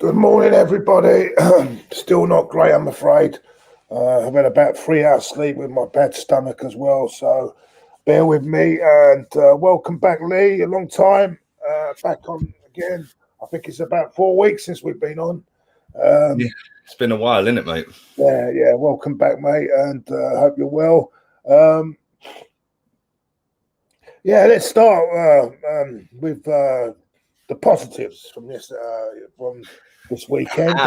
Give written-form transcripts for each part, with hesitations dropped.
Good morning, everybody. Still not great, I'm afraid. I've had about 3 hours sleep with my bad stomach as well, so bear with me. And welcome back, Lee. A long time back on again. I think it's about 4 weeks since we've been on. Yeah, it's been a while, isn't it, mate? Yeah. Welcome back, mate, and hope you're well. Let's start with the positives from this weekend.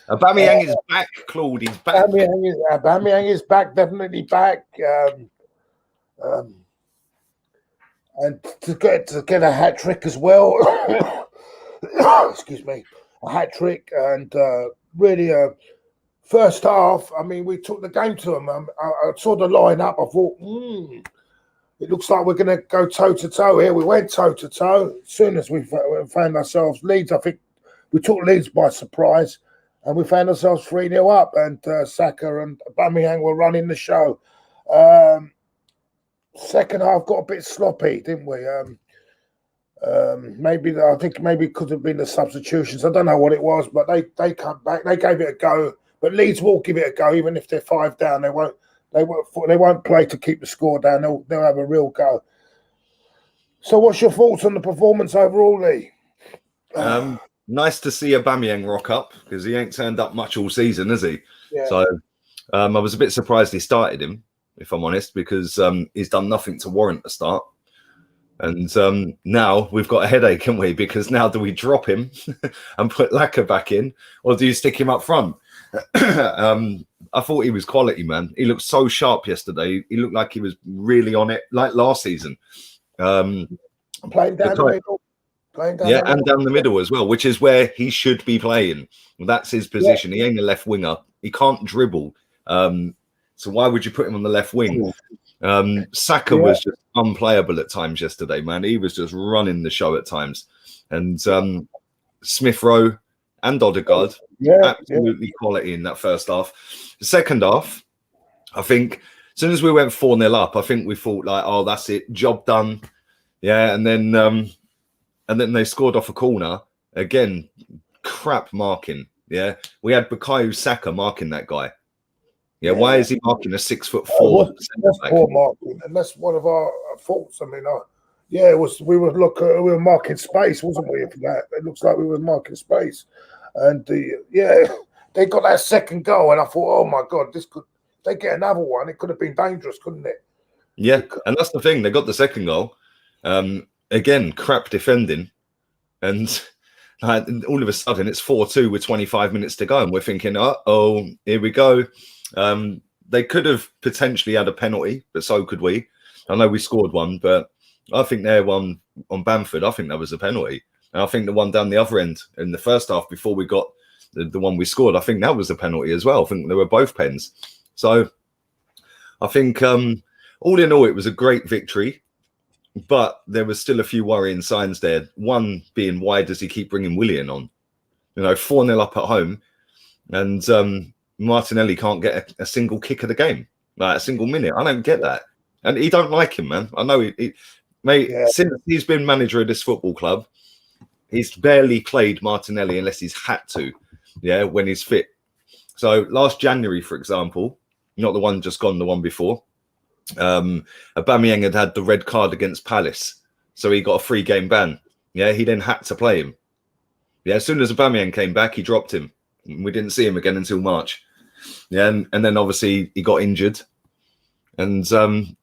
Aubameyang is back, Claude. He's back. Aubameyang is back, definitely back. And to get a hat trick as well. Excuse me, a hat trick, and really first half. I mean, we took the game to them. I saw the lineup. I thought, it looks like we're going to go toe to toe here. We went toe to toe. As soon as we found ourselves Leeds, I think we took Leeds by surprise, and we found ourselves 3-0 up. And Saka and Aubameyang were running the show. Second half got a bit sloppy, didn't we? I think maybe it could have been the substitutions. I don't know what it was, but they come back. They gave it a go. But Leeds will give it a go, even if they're 5 down. They won't play to keep the score down. They'll have a real go. So, what's your thoughts on the performance overall, Lee? Nice to see Aubameyang rock up because he ain't turned up much all season, has he? Yeah. So, I was a bit surprised he started him, if I'm honest, because he's done nothing to warrant a start. And now we've got a headache, haven't we? Because now do we drop him and put Laka back in, or do you stick him up front? I thought he was quality, man. He looked so sharp yesterday. He looked like he was really on it, like last season. Playing down the middle. And down the middle as well, which is where he should be playing. That's his position. Yeah. He ain't a left winger. He can't dribble. So why would you put him on the left wing? Saka was just unplayable at times yesterday, man. He was just running the show at times. And Smith Rowe and Odegaard, absolutely quality in that first half. The second half, I think, as soon as we went 4-0 up, I think we thought like, oh, that's it, job done. Yeah, and then they scored off a corner. Again, crap marking. Yeah, we had Bukayo Saka marking that guy. Yeah, why is he marking a 6'4"? That's poor marking, and that's one of our faults. I mean, it was. We were marking space, wasn't we? For that, it looks like we were marking space, and they got that second goal, and I thought, oh my god, they get another one, it could have been dangerous, couldn't it? Yeah, and that's the thing. They got the second goal. Again, crap defending, and all of a sudden it's 4-2 with 25 minutes to go, and we're thinking, oh, here we go. They could have potentially had a penalty, but so could we. I know we scored one, but I think their one on Bamford, I think that was a penalty. And I think the one down the other end in the first half before we got the one we scored, I think that was a penalty as well. I think they were both pens. So I think all in all, it was a great victory, but there was still a few worrying signs there. One being, why does he keep bringing Willian on? 4-0 up at home, and Martinelli can't get a single kick of the game, like a single minute. I don't get that. And he don't like him, man. I know since he's been manager of this football club, he's barely played Martinelli unless he's had to, when he's fit. So last January, for example, not the one just gone, the one before, Aubameyang had the red card against Palace. So he got a 3-game ban. Yeah, he then had to play him. Yeah, as soon as Aubameyang came back, he dropped him. We didn't see him again until March. Yeah, and then obviously he got injured. And then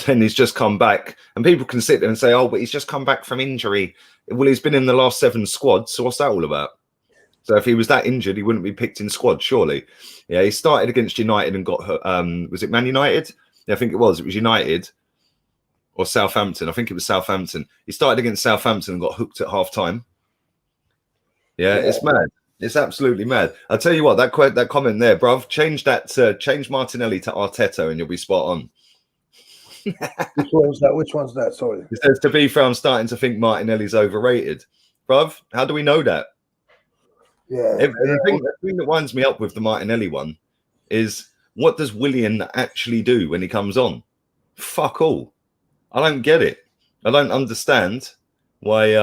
he's just come back. And people can sit there and say, oh, but he's just come back from injury. Well, he's been in the last 7 squads, so what's that all about? So if he was that injured, he wouldn't be picked in squad, surely. Yeah, he started against United and got, was it Man United? Yeah, I think it was. It was United or Southampton. I think it was Southampton. He started against Southampton and got hooked at half-time. Yeah, it's mad. It's absolutely mad. I'll tell you what, that comment there, bruv, change Martinelli to Arteta and you'll be spot on. Which one's that? Sorry. It says, to be fair, I'm starting to think Martinelli's overrated. Bruv, how do we know that? Yeah. The thing that winds me up with the Martinelli one is, what does Willian actually do when he comes on? Fuck all. I don't get it. I don't understand why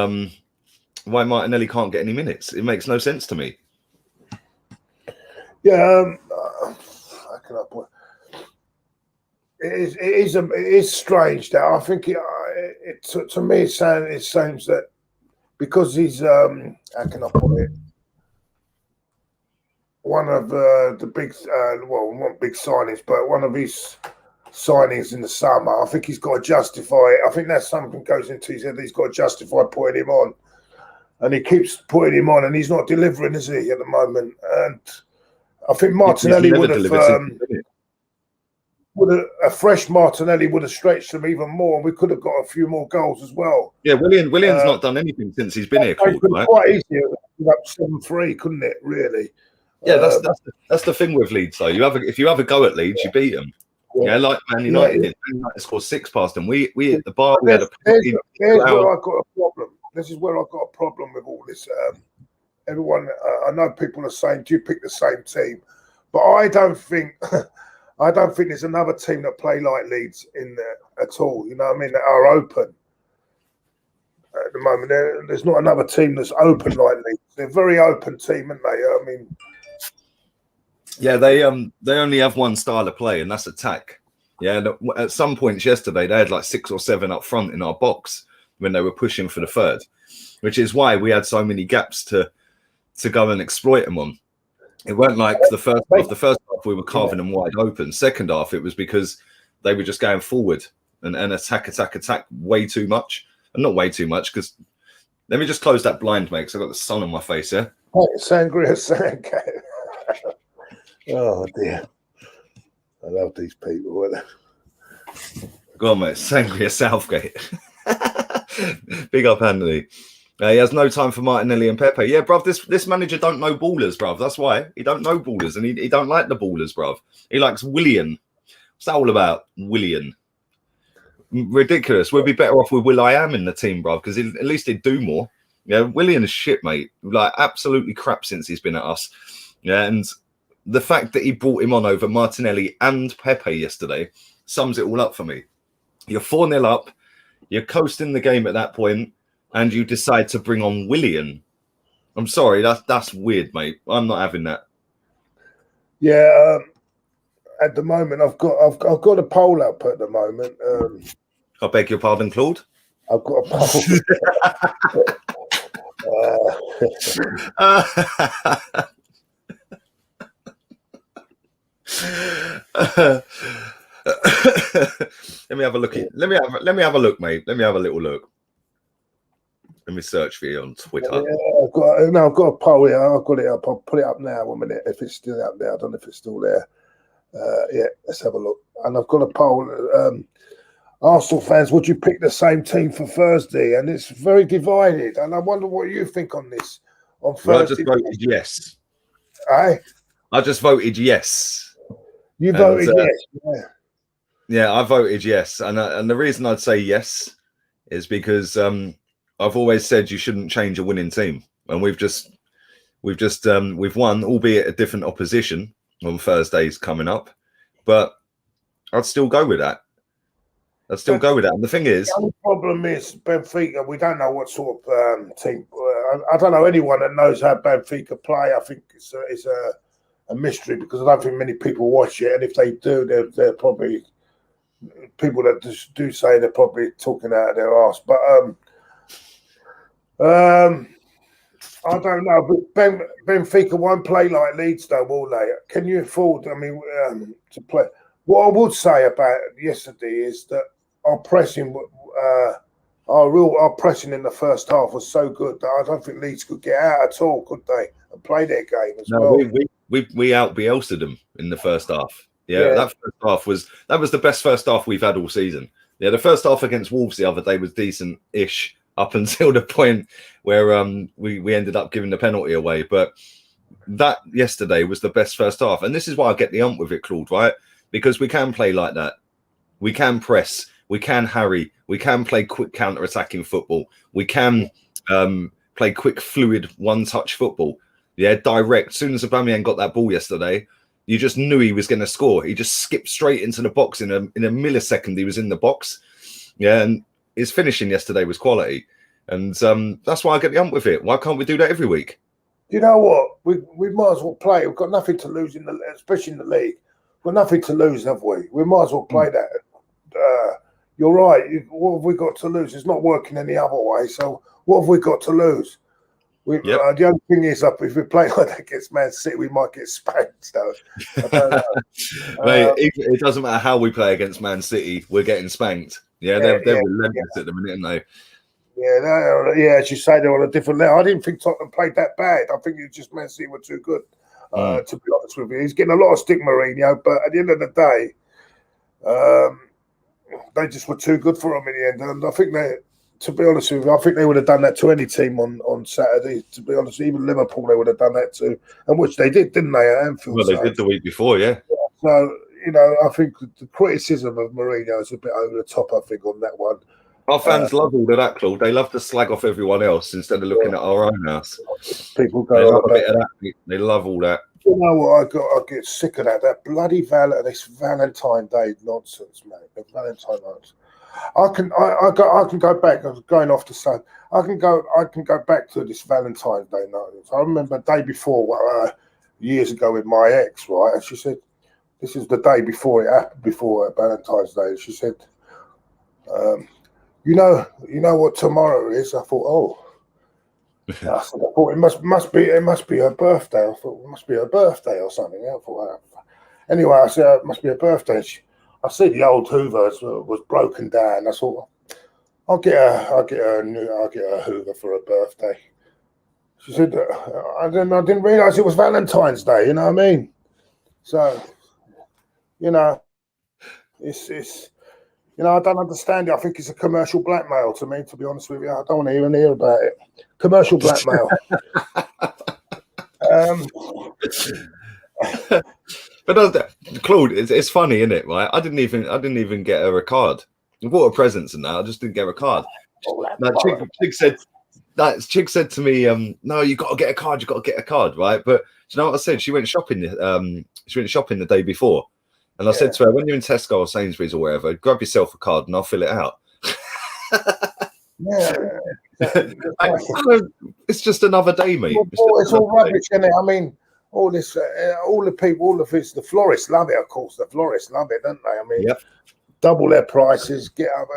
why Martinelli can't get any minutes. It makes no sense to me. Yeah, how can I put? It is strange that I think to me it seems that because he's how can I put it, one of the big well, not big signings, but one of his signings in the summer. I think he's got to justify it. I think that's something goes into his head. He's got to justify putting him on, and he keeps putting him on, and he's not delivering, is he, at the moment? And I think Martinelli would have. A fresh Martinelli would have stretched them even more, and we could have got a few more goals as well. Yeah, William's not done anything since he's been here. Claude, right? Quite easy, up 7-3, couldn't it? Really? Yeah, that's the thing with Leeds, though. If you have a go at Leeds, you beat them. Yeah, like Man United did. Man United scored 6 past them. We hit the bar. We had here's where I got a problem. This is where I got a problem with all this. Everyone, I know people are saying, "Do you pick the same team?" But I don't think. I don't think there's another team that play like Leeds in there at all. You know what I mean? That are open at the moment. There's not another team that's open like Leeds. They're a very open team, aren't they? I mean, yeah, they only have one style of play, and that's attack. Yeah, at some points yesterday they had like 6 or 7 up front in our box when they were pushing for the third, which is why we had so many gaps to go and exploit them on. It weren't like the first half. The first half we were carving them wide open. Second half it was because they were just going forward and attack way too much. And not way too much, because let me just close that blind, mate, because I've got the sun on my face here. Oh, Sangria Sangate. Oh dear. I love these people. Go on, mate. Sangria Southgate. Big up, Anthony. He has no time for Martinelli and Pepe. Yeah, bruv, this manager don't know ballers, bruv. That's why. He don't know ballers, and he don't like the ballers, bruv. He likes Willian. What's that all about, Willian? Ridiculous. We'd be better off with Will.i.am in the team, bruv, because at least he'd do more. Yeah, Willian is shit, mate. Like, absolutely crap since he's been at us. Yeah, and the fact that he brought him on over Martinelli and Pepe yesterday sums it all up for me. You're 4-0 up. You're coasting the game at that point. And you decide to bring on Willian. I'm sorry, that's weird, mate. I'm not having that. Yeah, at the moment I've got a poll up at the moment. I beg your pardon, Claude. I've got a poll. Let me have a look. Let me have a look, mate. Let me have a little look. Let me search for you on Twitter. Yeah, I've got a poll here. I've got it up. I'll put it up now. 1 minute. If it's still up there, I don't know if it's still there. Yeah, let's have a look. And I've got a poll. Arsenal fans, would you pick the same team for Thursday? And it's very divided. And I wonder what you think on this. On Thursday, well, I just voted yes. I just voted yes. You voted yes. Yeah. Yeah, I voted yes. And the reason I'd say yes is because I've always said you shouldn't change a winning team, and we've won, albeit a different opposition on Thursdays coming up. But I'd still go with that. And the thing is, the only problem is Benfica. We don't know what sort of team. I don't know anyone that knows how Benfica play. I think it's a mystery because I don't think many people watch it, and if they do, they're probably people that just do say they're probably talking out of their arse. But I don't know, but Benfica won't play like Leeds, though, will they? Can you afford, to play? What I would say about yesterday is that our pressing in the first half was so good that I don't think Leeds could get out at all, could they? And play their game as well. We out Bielsa them in the first half. Yeah, that first half was the best first half we've had all season. Yeah, the first half against Wolves the other day was decent-ish. Up until the point where we ended up giving the penalty away. But that yesterday was the best first half. And this is why I get the ump with it, Claude, right? Because we can play like that. We can press. We can harry. We can play quick counter-attacking football. We can play quick, fluid, one-touch football. Yeah, direct. As soon as Aubameyang got that ball yesterday, you just knew he was going to score. He just skipped straight into the box. In a millisecond, he was in the box. Yeah, and his finishing yesterday was quality. Mm. And that's why I get the ump with it. Why can't we do that every week? You know what? We might as well play. We've got nothing to lose especially in the league. We've got nothing to lose, have we? We might as well play that. You're right. What have we got to lose? It's not working any other way. So what have we got to lose? The only thing is, if we play like that against Man City, we might get spanked. So I don't know. Mate, it doesn't matter how we play against Man City, we're getting spanked. They're relentless at the minute, aren't they? Yeah, as you say, they're on a different level. I didn't think Tottenham played that bad. I think it's just Man City were too good, to be honest with you. He's getting a lot of stick, Mourinho, but at the end of the day, they just were too good for him in the end. And I think to be honest with you, I think they would have done that to any team on Saturday. To be honest, even Liverpool, they would have done that too, and which they did, didn't they, at Anfield? Well, they did the week before, yeah. So, I think the criticism of Mourinho is a bit over the top, I think, on that one. Our fans love all of that, Claude. They love to slag off everyone else instead of looking at our own house. People go, they love a bit of that. They love all that. You know what? I get sick of that bloody this Valentine Day nonsense, mate. The Valentine nonsense. I can go back. I was going off to say I can go back to this Valentine's Day nonsense. I remember the day before, years ago with my ex, right? And she said, this is the day before it happened, before Valentine's Day. She said, you know what tomorrow is? I thought, oh. I thought it must be her birthday. I thought it must be her birthday or something. I thought, anyway, I said it must be her birthday. I see the old Hoover was broken down. I thought, I'll get her a Hoover for her birthday. She said, I didn't realise it was Valentine's Day. You know what I mean? So, it's. I don't understand it. I think it's a commercial blackmail to me, to be honest with you. I don't want to even hear about it. Commercial blackmail. But Claude, it's funny, isn't it? Right? I didn't even get her a card. I bought her presents and that. I just didn't get her a card. Chick said to me, "No, you got to get a card. You got to get a card, right?" But do you know what I said? She went shopping. She went shopping the day before. And I said to her, when you're in Tesco or Sainsbury's or wherever, grab yourself a card and I'll fill it out. It's just another day, mate. It's all rubbish, isn't it? I mean, all this, all the people, all of it's the florists love it, of course. The florists love it, don't they? I mean, double their prices, get up.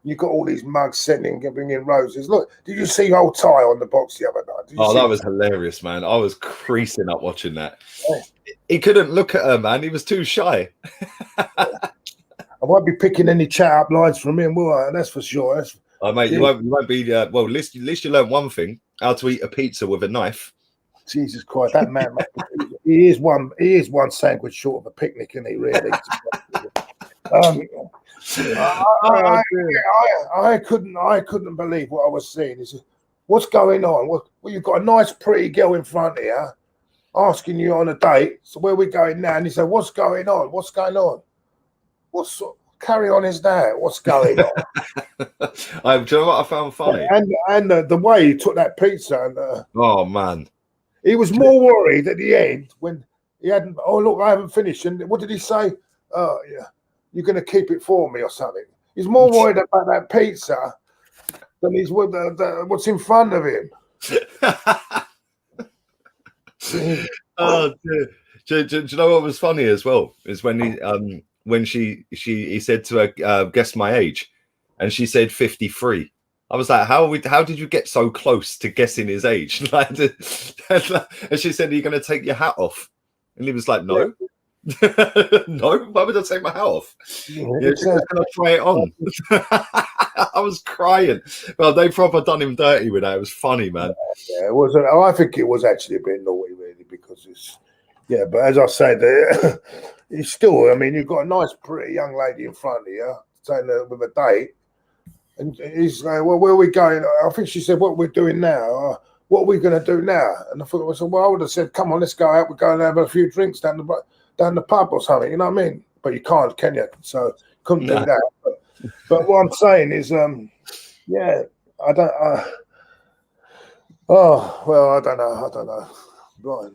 You got all these mugs bringing roses. Look, did you see old Ty on the box the other night? That was hilarious, man. I was creasing up watching that. He couldn't look at her, man. He was too shy. I won't be picking any chat up lines from him, will I? That's for sure. Mate, you won't be. Well, at least you learned one thing: how to eat a pizza with a knife. Jesus Christ, that man! he is one sandwich short of a picnic, isn't he? Really. I couldn't believe what I was seeing. He said, what's going on? Well, you've got a nice, pretty girl in front here asking you on a date. So where are we going now? And he said, what's going on? What's going on? Carry on is that? What's going on? Do you know what I found funny? And the way he took that pizza. And, oh, man. He was more worried at the end when he hadn't. Oh, look, I haven't finished. And what did he say? Oh, yeah. You're going to keep it for me or something. He's more worried about that pizza than he's with what's in front of him. Oh, dear. Do you know what was funny as well? Is when he said to her, guess my age, and she said 53. I was like, how did you get so close to guessing his age? And she said, are you going to take your hat off? And he was like, no. No, why would I take my hat off? Can I try it on? I was crying. Well, they proper done him dirty with that. It was funny, man. Yeah, it was. I think it was actually a bit naughty, really, because it's. Yeah, but as I said, it's still. I mean, you've got a nice, pretty young lady in front of you, saying with a date, and he's like, "Well, where are we going?" I think she said, "What we're doing now? What are we going to do now?" And I thought, well, I would have said, "Come on, let's go out. We're going to have a few drinks down the pub or something." You know what I mean? But you can't, can you? So couldn't do that. But what I'm saying is, yeah, I don't. I don't know. Right.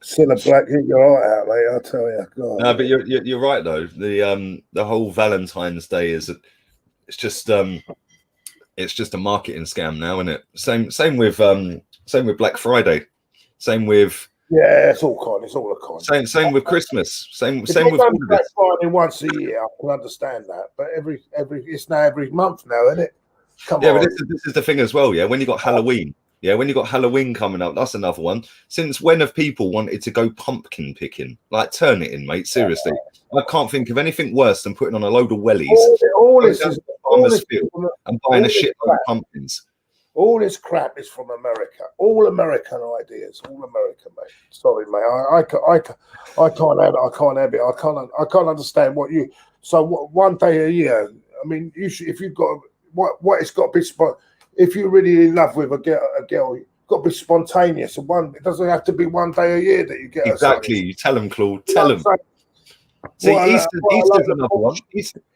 Still a black, hit your eye out, mate. I'll tell you. God. No, but you're right though. The whole Valentine's Day it's just it's just a marketing scam now, isn't it? Same with Black Friday, same with it's all a con. same with Christmas, same with all of Black this. Friday once a year, I can understand that, but it's now every month now, isn't it? Come Yeah, on. but this is the thing as well. Yeah, when you got Halloween. Yeah, when you got Halloween coming up, that's another one. Since when have people wanted to go pumpkin picking? Like, turn it in, mate. Seriously, I can't think of anything worse than putting on a load of wellies, All this is farmer's field, and buying a shitload of pumpkins. All this crap is from America. All American ideas. All American, mate. Sorry, mate. I can't have it. I can't understand what you. So one day a year. I mean, if you've got what it's got to be. If you're really in love with a girl, you've got to be spontaneous. And it doesn't have to be one day a year that you get. Exactly. You tell them, Claude. Tell them. See, Easter's another one.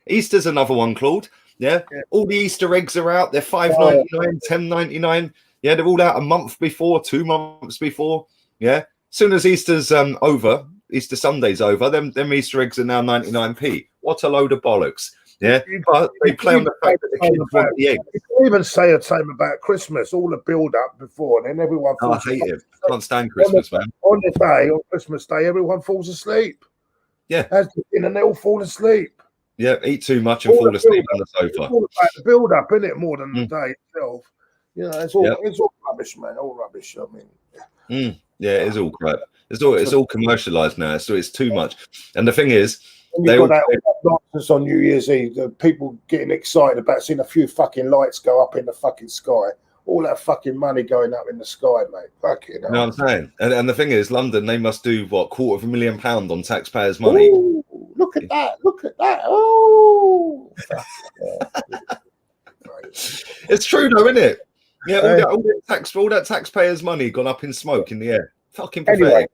Easter's another one, Claude. Yeah. All the Easter eggs are out. They're $5.99, $10.99. Yeah, they're all out a month before, 2 months before. Yeah. As soon as Easter's over, Easter Sunday's over, them Easter eggs are now 99p. What a load of bollocks. Yeah, but they play on the fact that the kids want the eggs. You can even say the same about Christmas, all the build-up before, and then everyone falls asleep. I hate it. Can't stand Christmas, man. On Christmas Day, everyone falls asleep. Yeah. And they all fall asleep. Yeah, eat too much and fall asleep on the sofa. It's all about the build-up, isn't it, more than the day itself? You know, it's all rubbish, man. All rubbish. I mean, yeah, it is all crap. It's all commercialized now, so it's too much. And the thing is, you've got that nonsense on New Year's Eve. The people getting excited about seeing a few fucking lights go up in the fucking sky. All that fucking money going up in the sky, mate. Fucking hell. You know what I'm saying? And the thing is, London, they must do what, £250,000 on taxpayers' money. Ooh, look at that! Look at that! Oh, it's true though, isn't it? Yeah, all that taxpayers' money gone up in smoke in the air. Fucking pathetic.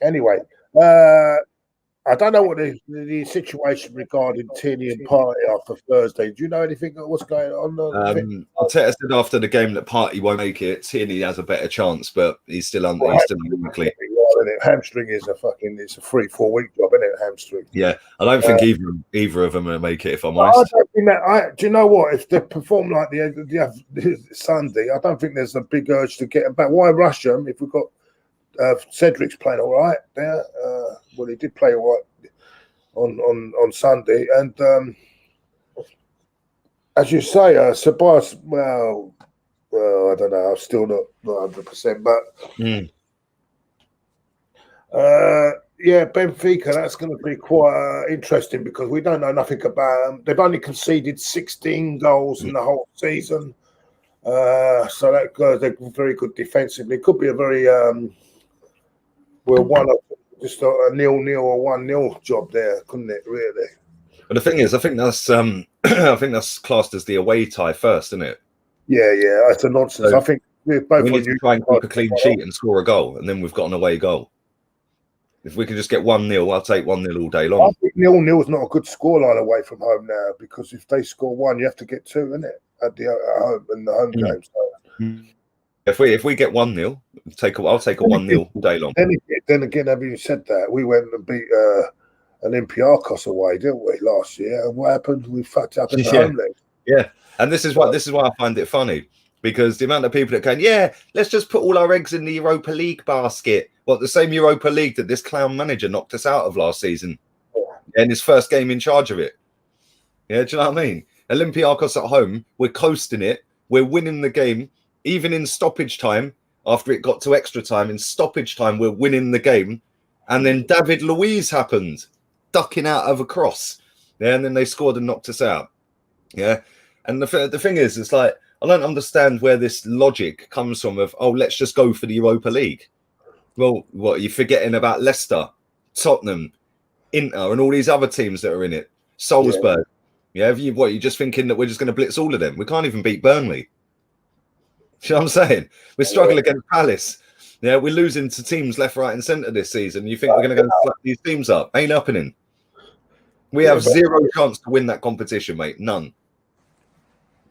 Anyway, I don't know what the situation regarding Tierney and Party after Thursday. Do you know anything of what's going on? I said after the game that Party won't make it. Tierney has a better chance, but he's still unlikely. Hamstring is it's a 3-4 week job, isn't it? Hamstring. Yeah, I don't think either of them will make it. If I'm honest, I don't think that. Do you know what? If they perform like the Sunday, I don't think there's a big urge to get them back. Why rush them if we've got Cedric's playing all right there? Well, he did play all right on Sunday, and as you say, Sabas. Well, I don't know. I'm still not 100%, but. Benfica, that's going to be quite interesting because we don't know nothing about them. They've only conceded 16 goals in the whole season. So that they're very good defensively. It could be a very just a 0-0 or 1-0 job there, couldn't it, really? But the thing is, I think that's I think that's classed as the away tie first, isn't it? Yeah, that's a nonsense. So I think we're both we need to try and keep a clean sheet and score a goal, and then we've got an away goal. If we can just get 1-0, I'll take 1-0 all day long. I think 0-0 is not a good scoreline away from home now, because if they score one, you have to get two, isn't it? At home in the home game. So. If we get 1-0, I'll take a 1-0 all day long. Then again, having said that, we went and beat Olympiacos away, didn't we, last year? And what happened? We fucked up in the home league. Yeah, and this is why I find it funny, because the amount of people that go, yeah, let's just put all our eggs in the Europa League basket. What, the same Europa League that this clown manager knocked us out of last season, in his first game in charge of it. Yeah, do you know what I mean? Olympiacos at home, we're coasting it, we're winning the game, even in stoppage time. After it got to extra time, in stoppage time, we're winning the game, and then David Luiz happened, ducking out of a cross, and then they scored and knocked us out. Yeah, and the thing is, it's like, I don't understand where this logic comes from of, oh, let's just go for the Europa League. Well, what, you're forgetting about Leicester, Tottenham, Inter, and all these other teams that are in it. Salzburg. Yeah, you're just thinking that we're just going to blitz all of them? We can't even beat Burnley. You know what I'm saying? We're struggling against Palace. Yeah, we're losing to teams left, right, and centre this season. You think we're going to go slap these teams up? Ain't happening. We have zero chance to win that competition, mate. None.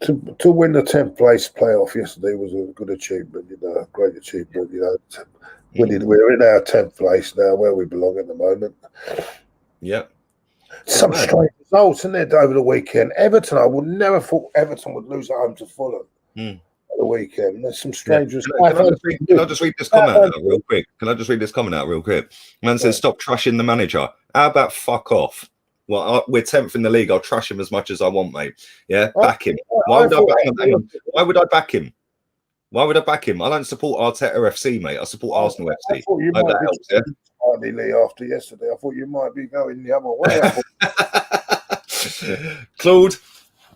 To win the 10th place playoff yesterday was a good achievement, a great achievement, We're in our 10th place now, where we belong at the moment. Yeah. Some strange results, isn't there, over the weekend? Everton, I would never thought Everton would lose at home to Fulham at the weekend. There's some strange results. Can I just read this comment out real quick? Man says, stop trashing the manager. How about fuck off? Well, we're 10th in the league. I'll trash him as much as I want, mate. Yeah, back him. Why would I back him? Why would I back him? I don't support Arteta FC, mate. I support Arsenal FC. I thought you might be after yesterday. I thought you might be going the other way. Claude,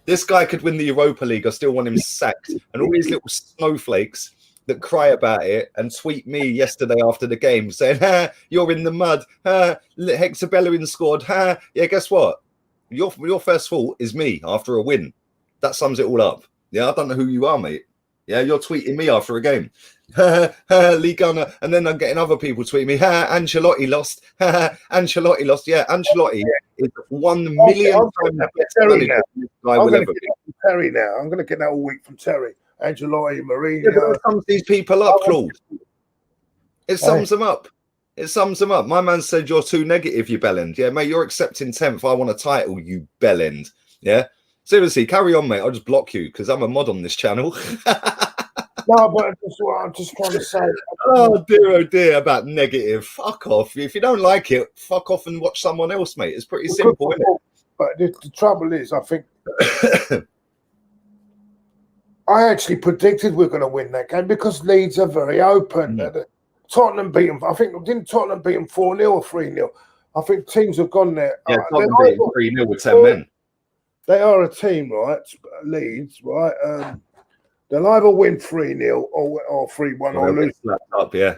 this guy could win the Europa League. I still want him sacked. And all these little snowflakes that cry about it and tweet me yesterday after the game saying, you're in the mud. Hector Bellerin scored. Yeah, guess what? Your first fault is me after a win. That sums it all up. Yeah, I don't know who you are, mate. Yeah, you're tweeting me after a game. Lee Gunner. And then I'm getting other people tweeting me. Ancelotti lost. Ancelotti lost. Yeah, Ancelotti is 1 million times Terry now. I'm going to get Terry now. I'm going to get that all week from Terry. Ancelotti, Mourinho. Yeah, it sums these people up, Claude. It sums them up. It sums them up. My man said you're too negative, you bellend. Yeah, mate, you're accepting 10th. I want a title, you bellend. Yeah? Seriously, carry on, mate. I'll just block you because I'm a mod on this channel. No, but that's what I'm just trying to say. Oh dear, about negative. Fuck off. If you don't like it, fuck off and watch someone else, mate. It's pretty simple, isn't it? But the trouble is, I think I actually predicted we're going to win that game because Leeds are very open. Tottenham beat them. I think didn't Tottenham beat them 4-0 or 3-0? I think teams have gone there. Yeah, Tottenham beat them 3-0 with 10 men. They are a team, right? Leeds, right? They'll either win 3-0 or 3-1 or lose. Up, yeah.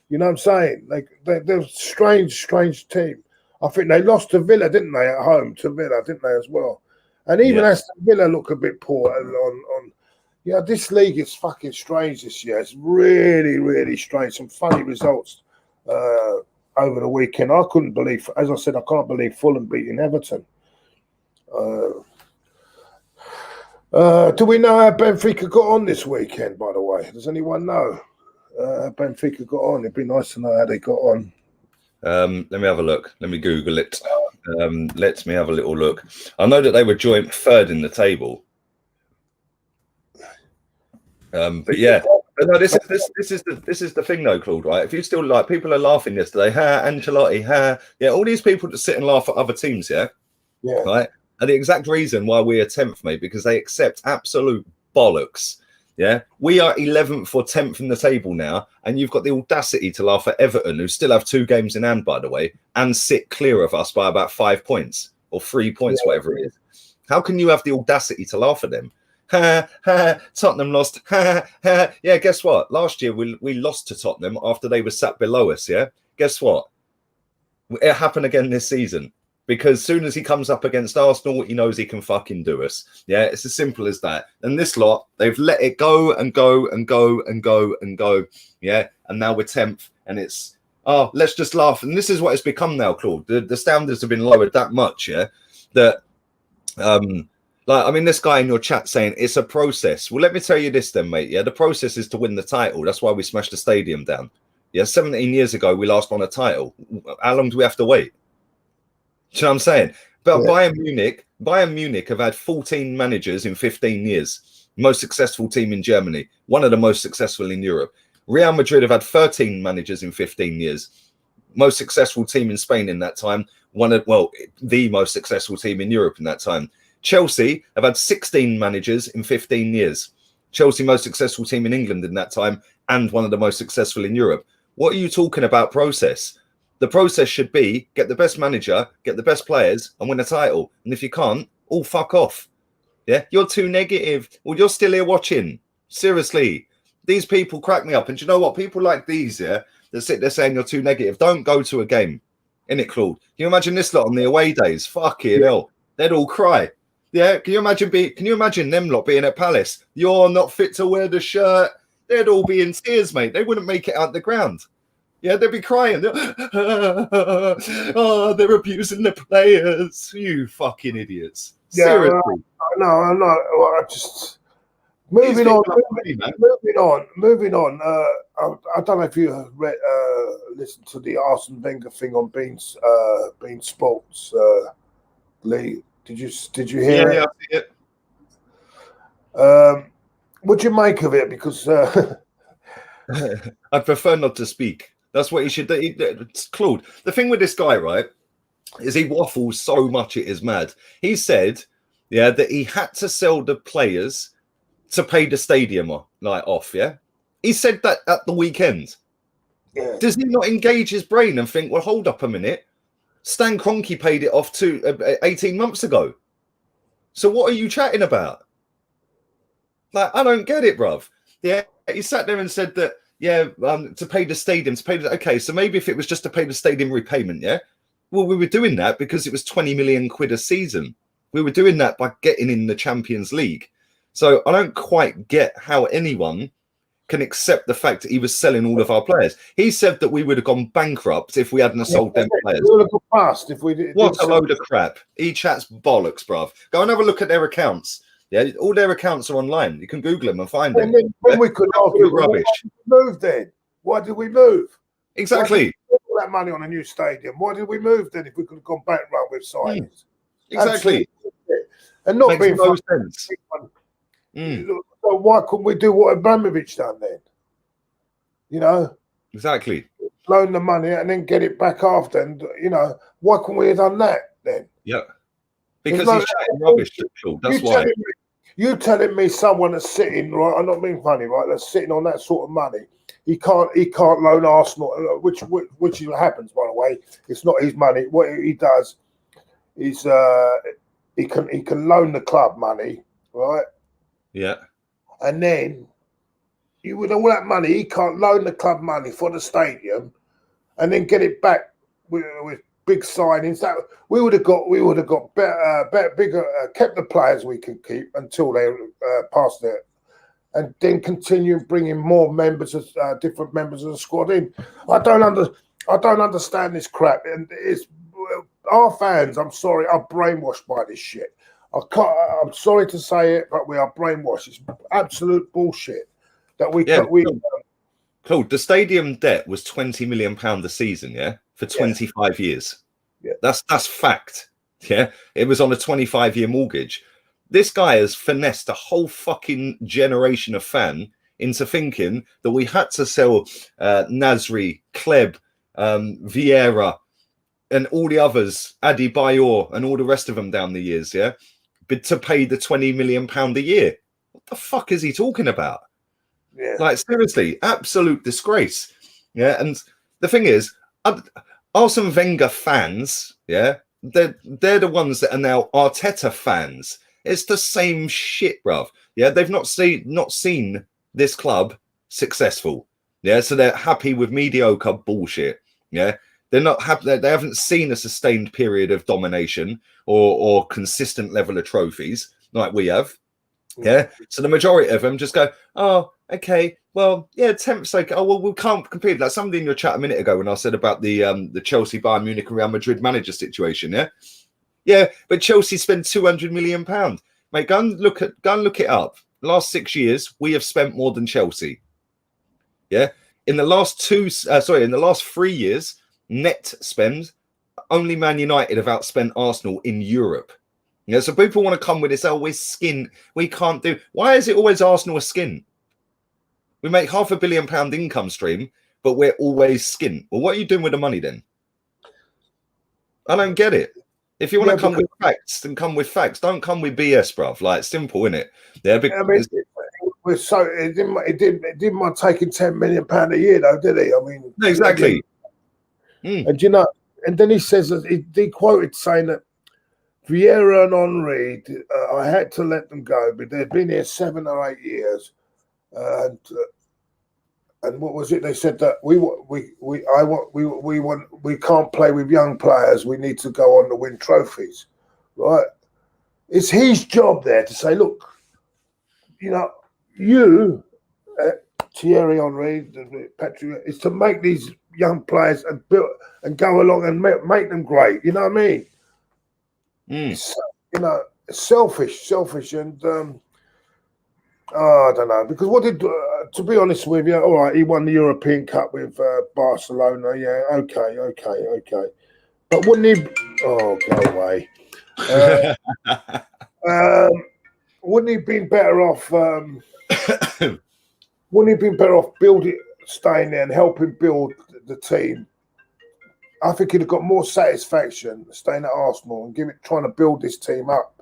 You know what I'm saying? They're a strange team. I think they lost to Villa, didn't they, at home to Villa, didn't they, as well? And even Aston Villa look a bit poor on. Yeah, this league is fucking strange this year. It's really, really strange. Some funny results over the weekend. I couldn't believe, as I said, I can't believe Fulham beating Everton. Do we know how Benfica got on this weekend, by the way? Does anyone know how Benfica got on? It'd be nice to know how they got on. Let me have a look. Let me Google it. Let me have a little look. I know that they were joint third in the table. But yeah, but no, this is the thing though, Claude. Right? If you still like, people are laughing yesterday. Ancelotti. Yeah, all these people that sit and laugh at other teams. Yeah, right. And the exact reason why we are 10th, mate, because they accept absolute bollocks. Yeah, we are 11th or 10th in the table now, and you've got the audacity to laugh at Everton, who still have 2 games in hand, by the way, and sit clear of us by about 5 points or 3 points, whatever it is. How can you have the audacity to laugh at them? Tottenham lost. Yeah, guess what? Last year we lost to Tottenham after they were sat below us. Yeah, guess what? It happened again this season. Because as soon as he comes up against Arsenal, he knows he can fucking do us. Yeah, it's as simple as that. And this lot, they've let it go and go and go and go and go. Yeah, and now we're 10th. And it's, let's just laugh. And this is what it's become now, Claude. The standards have been lowered that much, yeah, that, this guy in your chat saying it's a process. Well, let me tell you this then, mate. Yeah, the process is to win the title. That's why we smashed the stadium down. Yeah, 17 years ago, we last won a title. How long do we have to wait? Do you know what I'm saying? But Bayern Munich have had 14 managers in 15 years. Most successful team in Germany. One of the most successful in Europe. Real Madrid have had 13 managers in 15 years. Most successful team in Spain in that time. The most successful team in Europe in that time. Chelsea have had 16 managers in 15 years. Chelsea, most successful team in England in that time, and one of the most successful in Europe. What are you talking about process? The process should be get the best manager, get the best players, and win a title. And if you can't, all fuck off. Yeah, you're too negative. Well, you're still here watching. Seriously, these people crack me up. And do you know what? People like these, that sit there saying you're too negative, don't go to a game. Innit, Claude? Can you imagine this lot on the away days? Fucking hell, they'd all cry. Yeah, can you imagine them lot being at Palace? You're not fit to wear the shirt. They'd all be in tears, mate. They wouldn't make it out the ground. Yeah, they'd be crying. They're abusing the players. You fucking idiots. Yeah, seriously. No, I'm not. Moving on. Man. Moving on. I don't know if you read, listened to the Arsene Wenger thing on Bean Sports. Lee, did you hear it? Yeah, I see it. What do you make of it? Because I prefer not to speak. That's what he should do. It's Claude. The thing with this guy, right, is he waffles so much it is mad. He said, that he had to sell the players to pay the stadium off. Yeah, he said that at the weekend. Yeah. Does he not engage his brain and think, well, hold up a minute, Stan Kroenke paid it off 18 months ago. So what are you chatting about? Like, I don't get it, bruv. Yeah, he sat there and said that, to pay the stadium, okay, so maybe if it was just to pay the stadium repayment, yeah? Well, we were doing that because it was 20 million quid a season. We were doing that by getting in the Champions League. So I don't quite get how anyone can accept the fact that he was selling all of our players. He said that we would have gone bankrupt if we hadn't sold them players. We would have gone past if we did. What a load of crap. He chats bollocks, bruv. Go and have a look at their accounts. Yeah, all their accounts are online. You can Google them and find them. When we could argue, rubbish. Why did we move then? Why did we move? Exactly. All that money on a new stadium. Why did we move then if we could have gone bankrupt with signings? Exactly. And not Makes being no sense. So why couldn't we do what Abramovich done then? You know? Exactly. Loan the money and then get it back after. And, why couldn't we have done that then? Yeah. Because he's chatting rubbish. That's why. You telling me someone that's sitting, right? I'm not being funny, right? That's sitting on that sort of money. He can't loan Arsenal, which happens, by the way. It's not his money. What he does is he can loan the club money, right? Yeah. And then with all that money, he can't loan the club money for the stadium, and then get it back with big signings. That we would have got better, bigger, kept the players we can keep until they passed it, and then continue bringing more members of different members of the squad in. I don't understand this crap, and it's our fans. I'm sorry, are brainwashed by this shit. I'm sorry to say it, but we are brainwashed. It's absolute bullshit that we. Claude, the stadium debt was £20 million a season, for 25 years. Yeah, that's fact. Yeah, it was on a 25-year mortgage. This guy has finessed a whole fucking generation of fan into thinking that we had to sell Nasri, Kleb, Vieira, and all the others, Adebayor, and all the rest of them down the years, but to pay the £20 million a year. What the fuck is he talking about? Yeah. Like, seriously, absolute disgrace. Yeah, and the thing is, Arsene Wenger fans, they're the ones that are now Arteta fans. It's the same shit, bruv. Yeah, they've not seen this club successful. Yeah, so they're happy with mediocre bullshit. Yeah, they're not happy. They haven't seen a sustained period of domination or consistent level of trophies like we have. Yeah, so the majority of them just go, oh, okay, well, 10th's okay. Oh, well, we can't compete. Like somebody in your chat a minute ago when I said about the Chelsea, Bayern Munich, and Real Madrid manager situation. Yeah, but Chelsea spent £200 million. Mate, go and look it up. The last 6 years, we have spent more than Chelsea. Yeah, in the last 3 years, net spend, only Man United have outspent Arsenal in Europe. Yeah, so people want to come with this, we're skin. We can't do. Why is it always Arsenal a skin? We make £500 million income stream, but we're always skin. Well, what are you doing with the money then? I don't get it. If you want to come with facts, then come with facts. Don't come with BS, bruv. Like, simple, innit? Yeah, because it didn't mind taking £10 million a year, though, did he? I mean, exactly. And and then he says that he quoted saying that Vieira and Henry, I had to let them go, but they've been here 7 or 8 years, and what was it? They said that we can't play with young players. We need to go on to win trophies, right? It's his job there to say, look, Thierry Henry, Patrick, is to make these young players and build and go along and make them great. You know what I mean? Selfish, and Oh, I don't know, because what did, to be honest with you, all right, he won the European Cup with Barcelona. Yeah, okay. But wouldn't he? Oh, go away. Um, wouldn't he been better off? Wouldn't he been better off staying there and helping build the team? I think he'd have got more satisfaction staying at Arsenal and trying to build this team up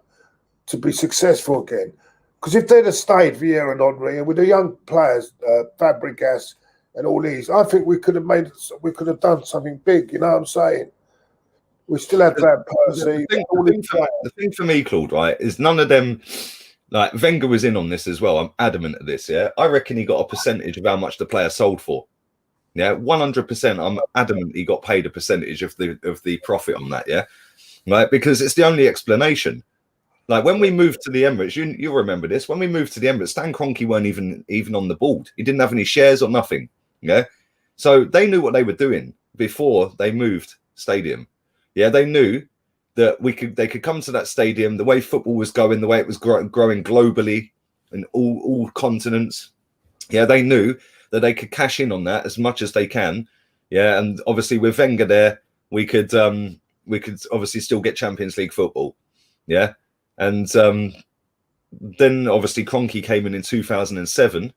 to be successful again. Because if they'd have stayed, Vieira and Henry, and with the young players, Fabregas and all these, I think we could have done something big. You know what I'm saying? We still had Van Persie. The thing for me, Claude, right, is none of them. Like Wenger was in on this as well. I'm adamant of this. Yeah, I reckon he got a percentage of how much the player sold for. Yeah, 100%. I'm adamant he got paid a percentage of the profit on that. Yeah, right, because it's the only explanation. Like when we moved to the Emirates, you remember this. When we moved to the Emirates, Stan Kroenke weren't even on the board. He didn't have any shares or nothing. Yeah, so they knew what they were doing before they moved stadium. Yeah, they knew that they could come to that stadium, the way football was going, the way it was growing globally in all continents. Yeah, they knew that they could cash in on that as much as they can. Yeah, and obviously with Wenger there, we could obviously still get Champions League football. Yeah, and then obviously Kroenke came in 2007.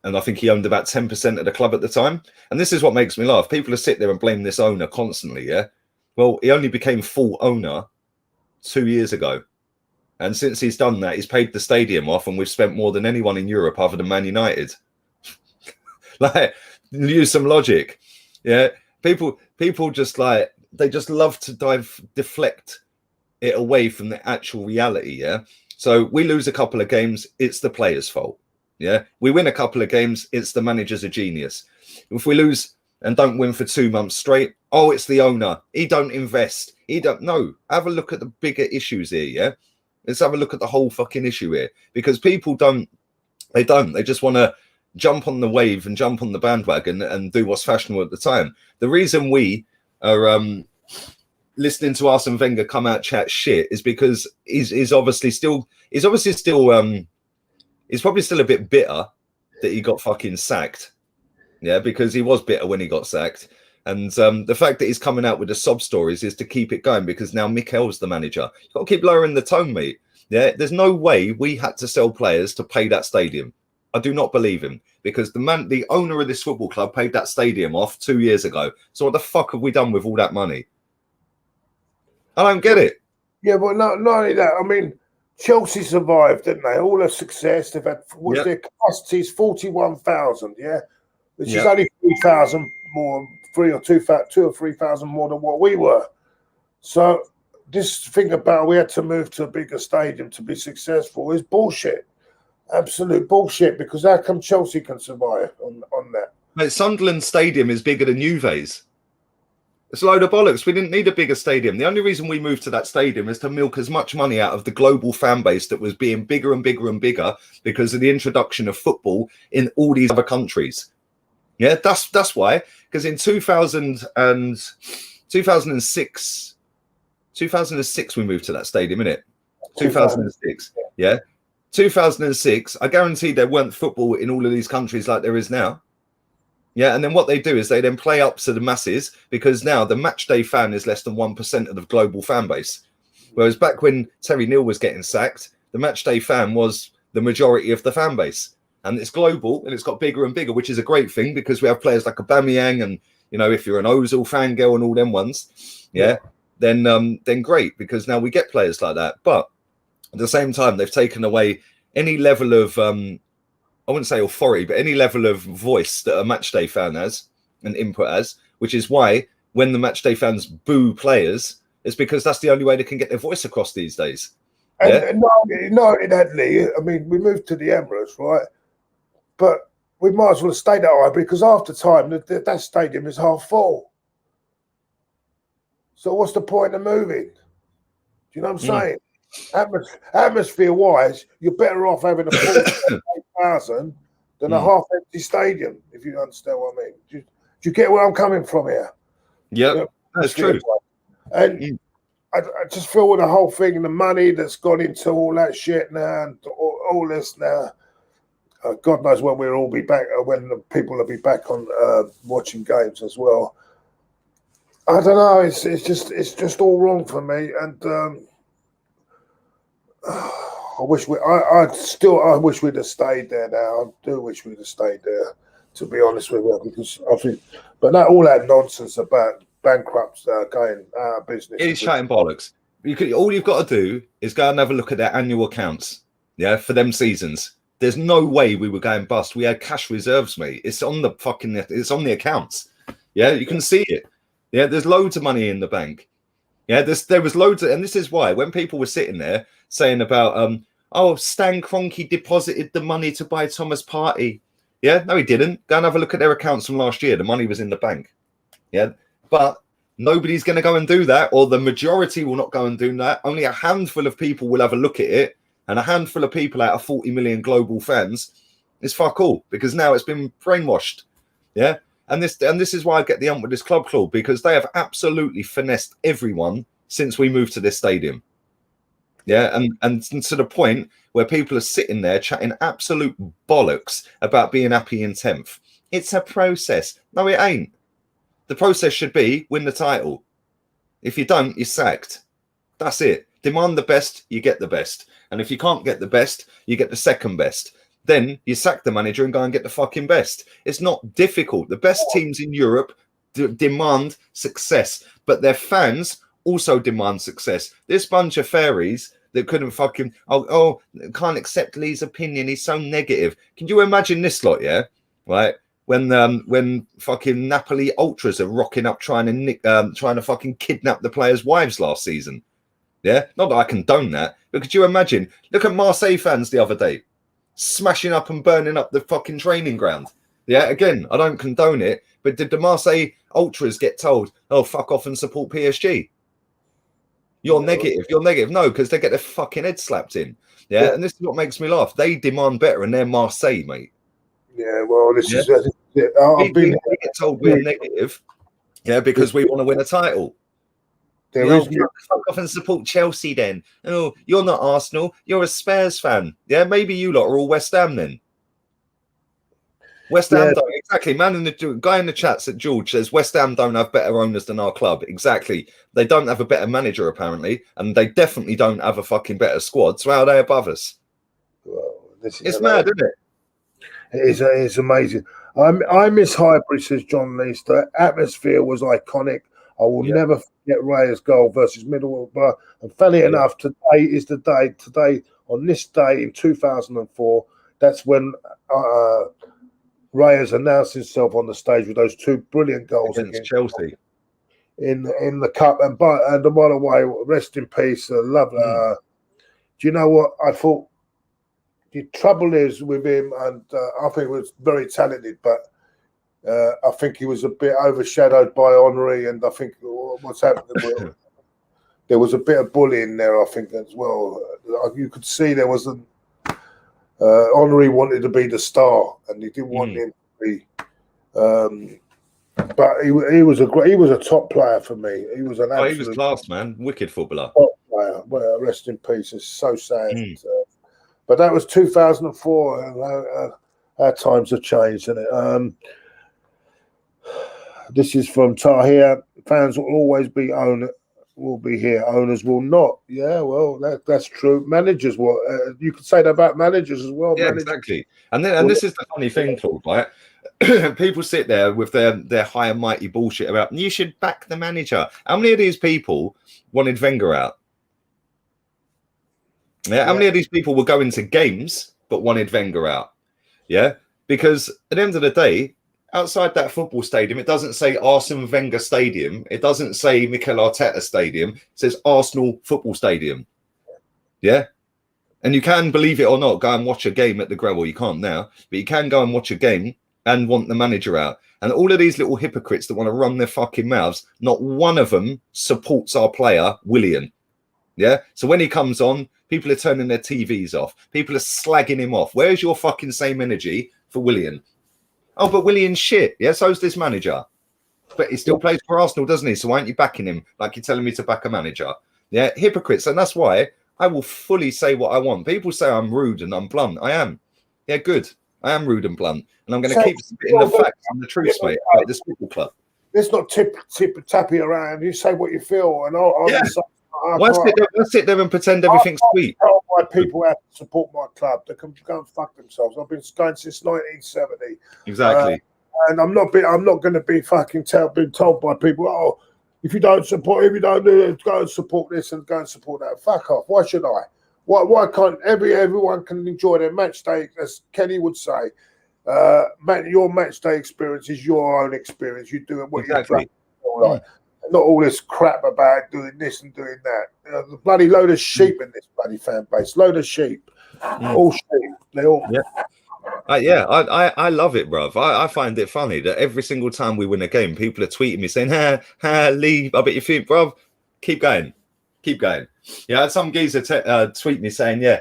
And I think he owned about 10% of the club at the time. And this is what makes me laugh. People are sit there and blame this owner constantly, yeah? Well, he only became full owner 2 years ago. And since he's done that, he's paid the stadium off, and we've spent more than anyone in Europe other than Man United. Like, use some logic. Yeah. People just they just love to deflect it away from the actual reality, yeah? So we lose a couple of games, it's the player's fault. Yeah, we win a couple of games, it's the manager's a genius. If we lose and don't win for 2 months straight, oh, it's the owner. He don't invest. He don't know. Have a look at the bigger issues here, yeah? Let's have a look at the whole fucking issue here. Because people they just want to jump on the wave and jump on the bandwagon and do what's fashionable at the time. The reason we are listening to Arsene Wenger come out chat shit is because he's probably still a bit bitter that he got fucking sacked. Yeah, because he was bitter when he got sacked. And the fact that he's coming out with the sob stories is to keep it going, because now Mikel's the manager. You've got to keep lowering the tone, mate. Yeah, there's no way we had to sell players to pay that stadium. I do not believe him, because the owner of this football club paid that stadium off 2 years ago. So what the fuck have we done with all that money? I don't get it. Yeah, but not only that. I mean, Chelsea survived, didn't they? All their success. They've had their capacity is 41,000, yeah, which is only 3,000 more, 2 or 3,000 more than what we were. So this thing about we had to move to a bigger stadium to be successful is bullshit. Absolute bullshit, because how come Chelsea can survive on that? Mate, Sunderland Stadium is bigger than Juve's. It's a load of bollocks. We didn't need a bigger stadium. The only reason we moved to that stadium is to milk as much money out of the global fan base that was being bigger and bigger and bigger because of the introduction of football in all these other countries. Yeah, that's why. Because in 2006 we moved to that stadium, innit? 2006. Yeah. 2006, I guarantee there weren't football in all of these countries like there is now. Yeah, and then what they do is they then play up to the masses, because now the match day fan is less than 1% of the global fan base. Whereas back when Terry Neal was getting sacked, the match day fan was the majority of the fan base. And it's global and it's got bigger and bigger, which is a great thing, because we have players like Aubameyang and, you know, if you're an Ozil fangirl and all them ones, then great, because now we get players like that. But at the same time, they've taken away any level of I wouldn't say authority, but any level of voice that a matchday fan has and input has, which is why when the matchday fans boo players, it's because that's the only way they can get their voice across these days. And no, in Adley, I mean, we moved to the Emirates, right? But we might as well have stayed at Ivory, because after time, that stadium is half full. So what's the point of moving? Do you know what I'm saying? Atmosphere-wise, you're better off having a 48,000 than a half-empty stadium, if you understand what I mean. Do you get where I'm coming from here? Yeah, you know, that's true. And I just feel with the whole thing and the money that's gone into all that shit now and all this now, God knows when we'll all be back, when the people will be back on watching games as well. I don't know. It's just all wrong for me, and I wish I wish we'd have stayed there. Now I do wish we'd have stayed there. To be honest with you, because I think, but not all that nonsense about bankrupts going out of business. It's shouting bollocks. All you've got to do is go and have a look at their annual accounts. Yeah, for them seasons. There's no way we were going bust. We had cash reserves, mate. It's on the accounts. Yeah, you can see it. Yeah, there's loads of money in the bank. Yeah, there was loads of, and this is why when people were sitting there saying about Stan Kroenke deposited the money to buy Thomas Partey. Yeah, no, he didn't. Go and have a look at their accounts from last year. The money was in the bank. Yeah, but nobody's going to go and do that, or the majority will not go and do that. Only a handful of people will have a look at it, and a handful of people out of 40 million global fans is fuck all, because now it's been brainwashed. Yeah, and this is why I get the ump with this club, Claude, because they have absolutely finessed everyone since we moved to this stadium. Yeah, and to the point where people are sitting there chatting absolute bollocks about being happy in 10th. It's a process. No, it ain't. The process should be win the title. If you don't, you're sacked. That's it. Demand the best, you get the best. And if you can't get the best, you get the second best. Then you sack the manager and go and get the fucking best. It's not difficult. The best teams in Europe demand success, but their fans also demand success. This bunch of fairies that couldn't fucking can't accept Lee's opinion. He's so negative. Can you imagine this lot? Yeah, right. When fucking Napoli ultras are rocking up trying to fucking kidnap the players' wives last season. Yeah, not that I condone that, but could you imagine? Look at Marseille fans the other day, smashing up and burning up the fucking training ground. Yeah, again, I don't condone it, but did the Marseille ultras get told, "Oh, fuck off and support PSG"? You're negative. You're negative. No, because they get their fucking head slapped in. Yeah, and this is what makes me laugh. They demand better, and they're Marseille, mate. Yeah, well, this is. We get told we're negative, yeah, because we want to win a title. Fuck off and support Chelsea then. Oh, you're not Arsenal. You're a Spurs fan. Yeah, maybe you lot are all West Ham then. West Ham don't exactly. The guy in the chat said George says West Ham don't have better owners than our club. Exactly. They don't have a better manager apparently, and they definitely don't have a fucking better squad. So how are they above us? Well, it's mad, isn't it? It's amazing. I miss Highbury, says John Least. The atmosphere was iconic. I will never forget Raya's goal versus Middlesbrough. And funny enough, today is the day. Today, on this day in 2004, that's when Raya's announced himself on the stage with those two brilliant goals against Chelsea in the cup. And by the way, rest in peace. Love. Do you know what I thought? The trouble is with him, and I think he was very talented, but I think he was a bit overshadowed by Henry, and I think what's happening, there was a bit of bullying there, I think, as well. You could see there was Henry wanted to be the star, and he didn't want him to be. But he was a top player for me. He was an absolute. He was class, man. Wicked footballer. Top player. Well, rest in peace. It's so sad. But that was 2004, and our times have changed, isn't it? This is from Tahir. Fans will always be will be here. Owners will not. Yeah, well, that's true. Managers will. You could say that about managers as well. Yeah, exactly. And this is the funny thing, Claude, right? People sit there with their high and mighty bullshit about you should back the manager. How many of these people wanted Wenger out? Yeah, how many of these people were going to games but wanted Wenger out? Yeah, because at the end of the day, outside that football stadium, it doesn't say Arsene Wenger Stadium. It doesn't say Mikel Arteta Stadium. It says Arsenal Football Stadium. Yeah, and you can, believe it or not, go and watch a game at the Greville. You can't now, but you can go and watch a game and want the manager out. And all of these little hypocrites that want to run their fucking mouths, not one of them supports our player, Willian. Yeah, so when he comes on, people are turning their TVs off. People are slagging him off. Where's your fucking same energy for Willian? Oh, but Willian's shit. Yeah, so's this manager. But he still plays for Arsenal, doesn't he? So why aren't you backing him like you're telling me to back a manager? Yeah, hypocrites. And that's why I will fully say what I want. People say I'm rude and I'm blunt. I am. Yeah, good. I am rude and blunt, and I'm going to keep spitting the facts and the truth, mate, about this football club. Let's not tappy around. You say what you feel, and I'll decide. Why sit there and pretend everything's sweet? Tell my people how to support my club. They can go and fuck themselves. I've been going since 1970. Exactly. And I'm not going to be fucking being told by people, oh, if you don't do it, go and support this and go and support that. Fuck off. Why should I? Why can't everyone can enjoy their match day, as Kenny would say. Your match day experience is your own experience. You do it what you're doing. Not all this crap about doing this and doing that. The bloody load of sheep in this bloody fan base. Load of sheep. All sheep. They all. Yeah. I love it, bruv. I find it funny that every single time we win a game, people are tweeting me saying, leave. I bet you think, bruv, keep going. Keep going. Yeah, I had some geezer tweet me saying,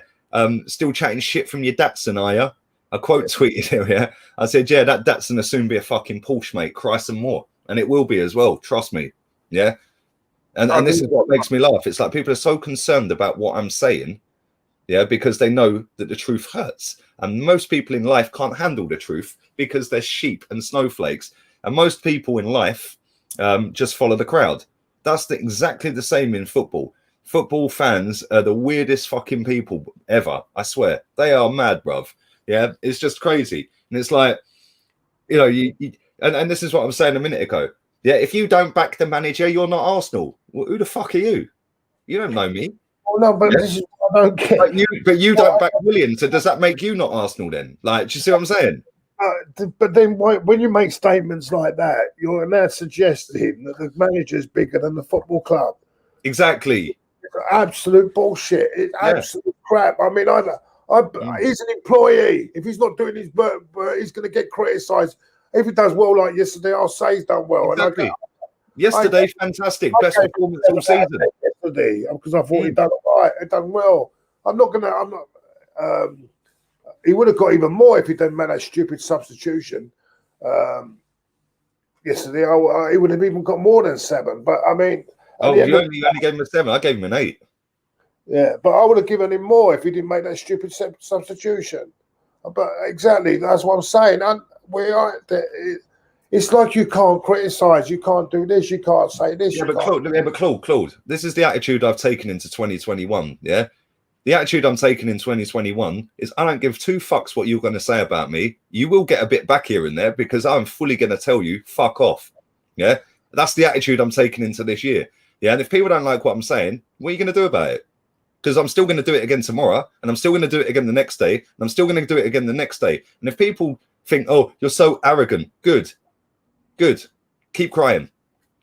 still chatting shit from your Datsun, are you? I quote tweeted him, yeah. I said, yeah, that Datsun will soon be a fucking Porsche, mate. Cry some more. And it will be as well. Trust me. Yeah. And this is what makes me laugh. It's like people are so concerned about what I'm saying, yeah, because they know that the truth hurts. And most people in life can't handle the truth because they're sheep and snowflakes. And most people in life just follow the crowd. That's exactly the same in football. Football fans are the weirdest fucking people ever. I swear. They are mad, bruv. Yeah, it's just crazy. And it's like, you know, and this is what I was saying a minute ago. Yeah, if you don't back the manager, you're not Arsenal. Well, who the fuck are you? You don't know me. Oh, no, but this is what I don't get. But you don't back Willian, so does that make you not Arsenal then? Like, do you see what I'm saying? But then when you make statements like that, you're now suggesting that the manager's bigger than the football club. Exactly. It's absolute bullshit. It's absolute crap. I mean, he's an employee. If he's not doing his work, he's going to get criticised. If he does well like yesterday, I'll say he's done well. Exactly. Yesterday, fantastic. Best performance all season. Yesterday, because I thought he'd done right. He'd done well. He would have got even more if he'd done that stupid substitution. Yesterday, he would have even got more than 7. But I mean, you only gave him a 7. I gave him an 8. Yeah, but I would have given him more if he didn't make that stupid substitution. But exactly, that's what I'm saying. And it's like you can't criticise, you can't do this, you can't say this. Yeah, but Claude, this is the attitude I've taken into 2021. Yeah, the attitude I'm taking in 2021 is I don't give 2 fucks what you're going to say about me. You will get a bit back here and there because I'm fully going to tell you, fuck off. Yeah, that's the attitude I'm taking into this year. Yeah, and if people don't like what I'm saying, what are you going to do about it? Because I'm still going to do it again tomorrow, and I'm still going to do it again the next day, and I'm still going to do it again the next day. And if people think, oh, you're so arrogant, good, keep crying.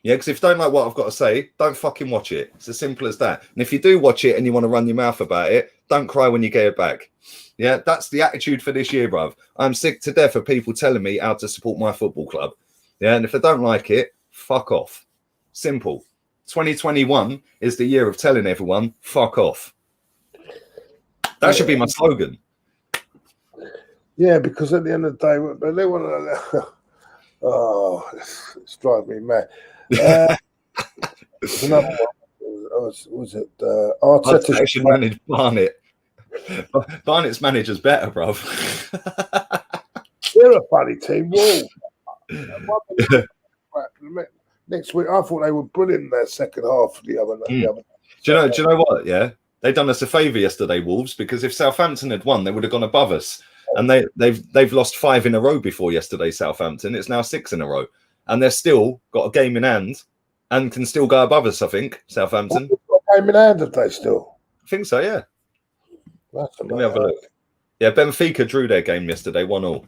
Yeah, because if you don't like what I've got to say, don't fucking watch it. It's as simple as that. And if you do watch it and you want to run your mouth about it, don't cry when you get it back. Yeah, that's the attitude for this year, bruv. I'm sick to death of people telling me how to support my football club. Yeah, and if they don't like it, fuck off. Simple. 2021 is the year of telling everyone, fuck off. That should be my slogan. Yeah, because at the end of the day, they want to... Oh, it's driving me mad. Another one. Was it Arteta? Should manage Barnet. Barnet's manager's better, bruv. They're a funny team. Next week, I thought they were brilliant in their second half. The other. Do you know what? Yeah, they done us a favour yesterday, Wolves, because if Southampton had won, they would have gone above us. And they've lost 5 in a row before yesterday. Southampton. It's now 6 in a row, and they're still got a game in hand and can still go above us. I think Southampton. Got a game in hand, have they still? I think so. Yeah. Let me have a look. Yeah, Benfica drew their game yesterday, 1-1.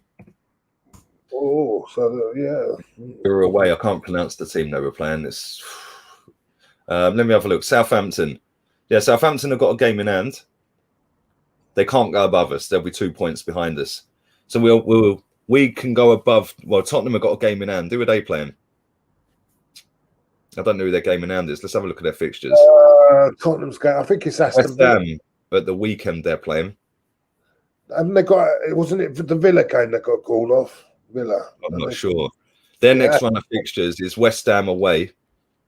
Oh, so yeah. They were away. I can't pronounce the team they were playing. It's. Let me have a look. Southampton. Yeah, Southampton have got a game in hand. They can't go above us. They'll be 2 points behind us. So we can go above. Well, Tottenham have got a game in hand. Who are they playing? I don't know who their game in hand is. Let's have a look at their fixtures. Tottenham's game. I think it's Aston Villa. At the weekend they're playing. Haven't they got? Wasn't it for the Villa game that got called off? Villa. I'm not sure. Their next run of fixtures is West Ham away,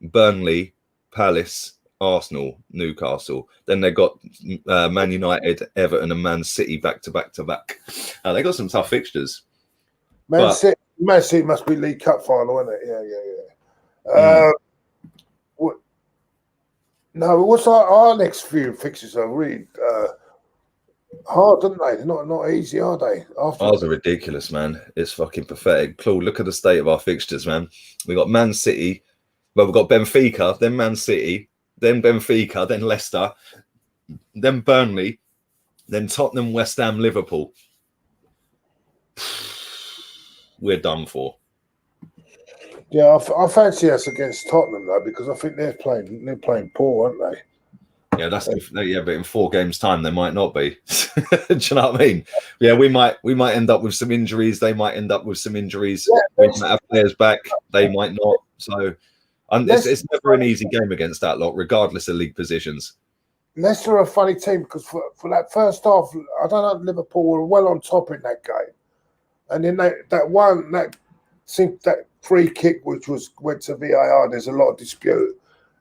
Burnley, Palace, Arsenal, Newcastle. Then they got Man United, Everton, and Man City back to back to back. They got some tough fixtures. Man City must be League Cup final, isn't it? Yeah. What's our next few fixtures are really hard, aren't they? They're not easy, are they? Ours are ridiculous, man. It's fucking pathetic. Claude, look at the state of our fixtures, man. We got Man City, well, we've got Benfica, then Man City, then Benfica, then Leicester, then Burnley, then Tottenham, West Ham, Liverpool. We're done for. Yeah, I fancy us against Tottenham though, because I think they're playing poor, aren't they? Yeah, but in 4 games' time they might not be. Do you know what I mean? Yeah, we might end up with some injuries. They might end up with some injuries. Yeah, we might have players back. They might not. So it's never an easy game against that lot, regardless of league positions. Leicester are a funny team because for that first half, I don't know, Liverpool were well on top in that game, and then that free kick which went to VAR. There's a lot of dispute.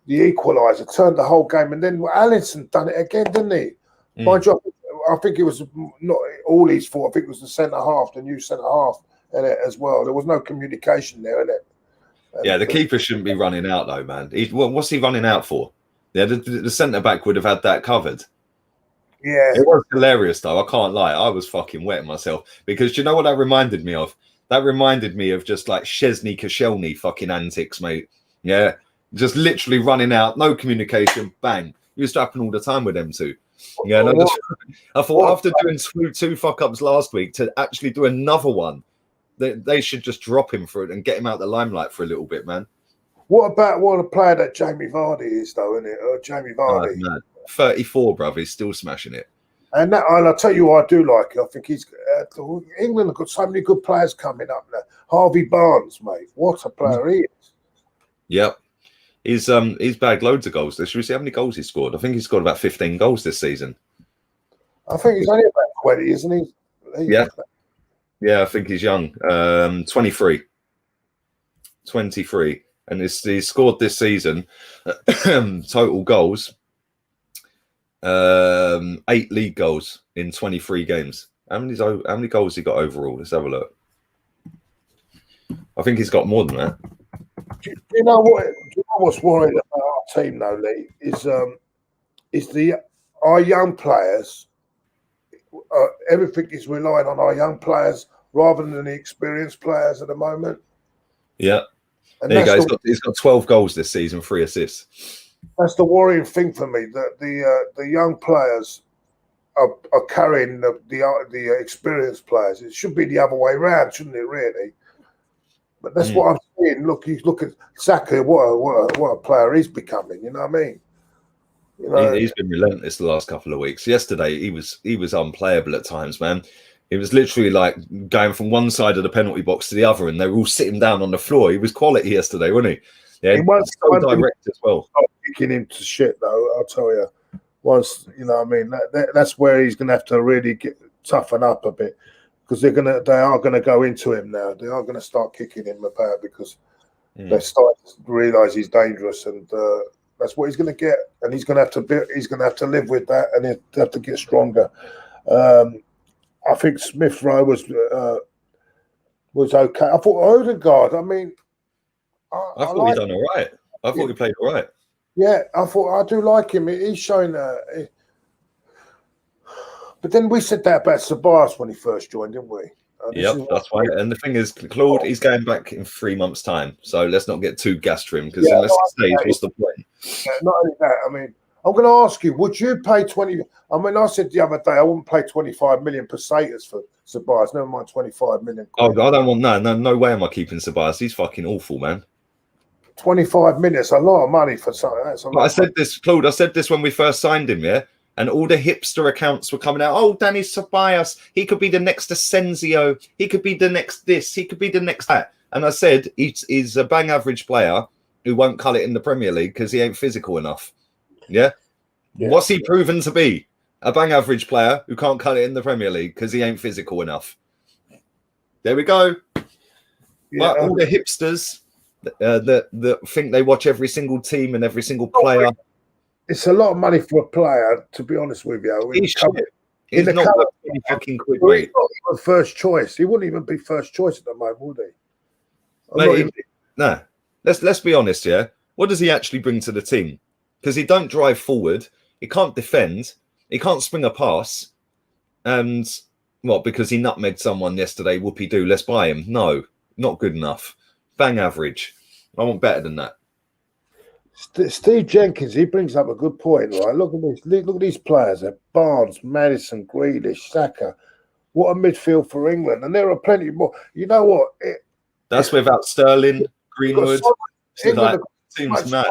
The equaliser turned the whole game, and then Alisson done it again, didn't he? Mind you, I think it was not all his fault. I think it was the centre half, the new centre half, in it as well. There was no communication there, innit? Yeah, the keeper shouldn't be running out though, man. What's he running out for? Yeah, the centre back would have had that covered. Yeah, it was hilarious though. I can't lie, I was fucking wetting myself because you know what that reminded me of? That reminded me of just like Szczesny Koscielny fucking antics, mate. Yeah. Just literally running out, no communication, bang. Used to happen all the time with them two. Yeah, no, I thought after doing two fuck-ups last week to actually do another one, they should just drop him for it and get him out the limelight for a little bit, man. What about what a player that Jamie Vardy is, though, isn't it? Jamie Vardy. Man. 34, bruv, he's still smashing it. And I'll tell you what I do like. I think England have got so many good players coming up now. Harvey Barnes, mate. What a player he is. Yep. He's bagged loads of goals. Should we see how many goals he scored? I think he's scored about 15 goals this season. I think he's only about 20, isn't he? Yeah, I think he's young. 23. And he's scored this season total goals. 8 league goals in 23 games. How many goals he got overall? Let's have a look. I think he's got more than that. Do you know what's worrying about our team though, Lee? Is our young players. Everything is relying on our young players rather than the experienced players at the moment. Yeah, and there you go. He's got 12 goals this season, 3 assists. That's the worrying thing for me. That the young players are carrying the experienced players. It should be the other way around, shouldn't it? Really. But that's what I'm saying. Look at Saka. What a player he's becoming. You know what I mean? You know, he's been relentless the last couple of weeks. Yesterday, he was unplayable at times, man. It was literally like going from one side of the penalty box to the other, and they were all sitting down on the floor. He was quality yesterday, wasn't he? Yeah, he was so direct as well. Kicking him to shit, though. I'll tell you. Once you know, what I mean, that's where he's going to have to really toughen up a bit. Because they are gonna go into him now. They are gonna start kicking him about because they start to realise he's dangerous, and that's what he's gonna get. And he's gonna have to live with that, and he'll have to get stronger. I think Smith Rowe was okay. I thought Odegaard. I mean, I thought he done all right. I thought he played all right. Yeah, I do like him. He's showing. But then we said that about Ceballos when he first joined, didn't we? Yep, that's right. And the thing is, Claude, he's going back in 3 months' time. So let's not get too gassed for him because unless he stays, what's the point? Not only that, I mean, I'm going to ask you, would you pay 20? I mean, I said the other day I wouldn't pay 25 million pesetas for Ceballos. Never mind 25 million. Oh, I don't want no way am I keeping Ceballos. He's fucking awful, man. 25 minutes, a lot of money for something. That's a lot. I said this, Claude. I said this when we first signed him, yeah. And all the hipster accounts were coming out. Oh, Danny Ceballos, he could be the next Asensio. He could be the next this. He could be the next that. And I said he's a bang average player who won't cut it in the Premier League because he ain't physical enough. Yeah? What's he proven to be? A bang average player who can't cut it in the Premier League because he ain't physical enough. There we go. But all the hipsters that think they watch every single team and every single player. it's a lot of money for a player, to be honest with you. He's shit. He's not worth 20 fucking quid, Well, mate. he's not even first choice. He wouldn't even be first choice at the moment, would he? No. Let's be honest, yeah. What does he actually bring to the team? Because he don't drive forward, he can't defend, he can't spring a pass, and what? Because he nutmegged someone yesterday, whoopee-doo, let's buy him. No, not good enough. Bang average. I want better than that. Steve Jenkins, he brings up a good point, right? Look at these players: Barnes, Madison, Grealish, Saka. What a midfield for England, and there are plenty more. You know what? That's without Sterling, Greenwood. England seems mad.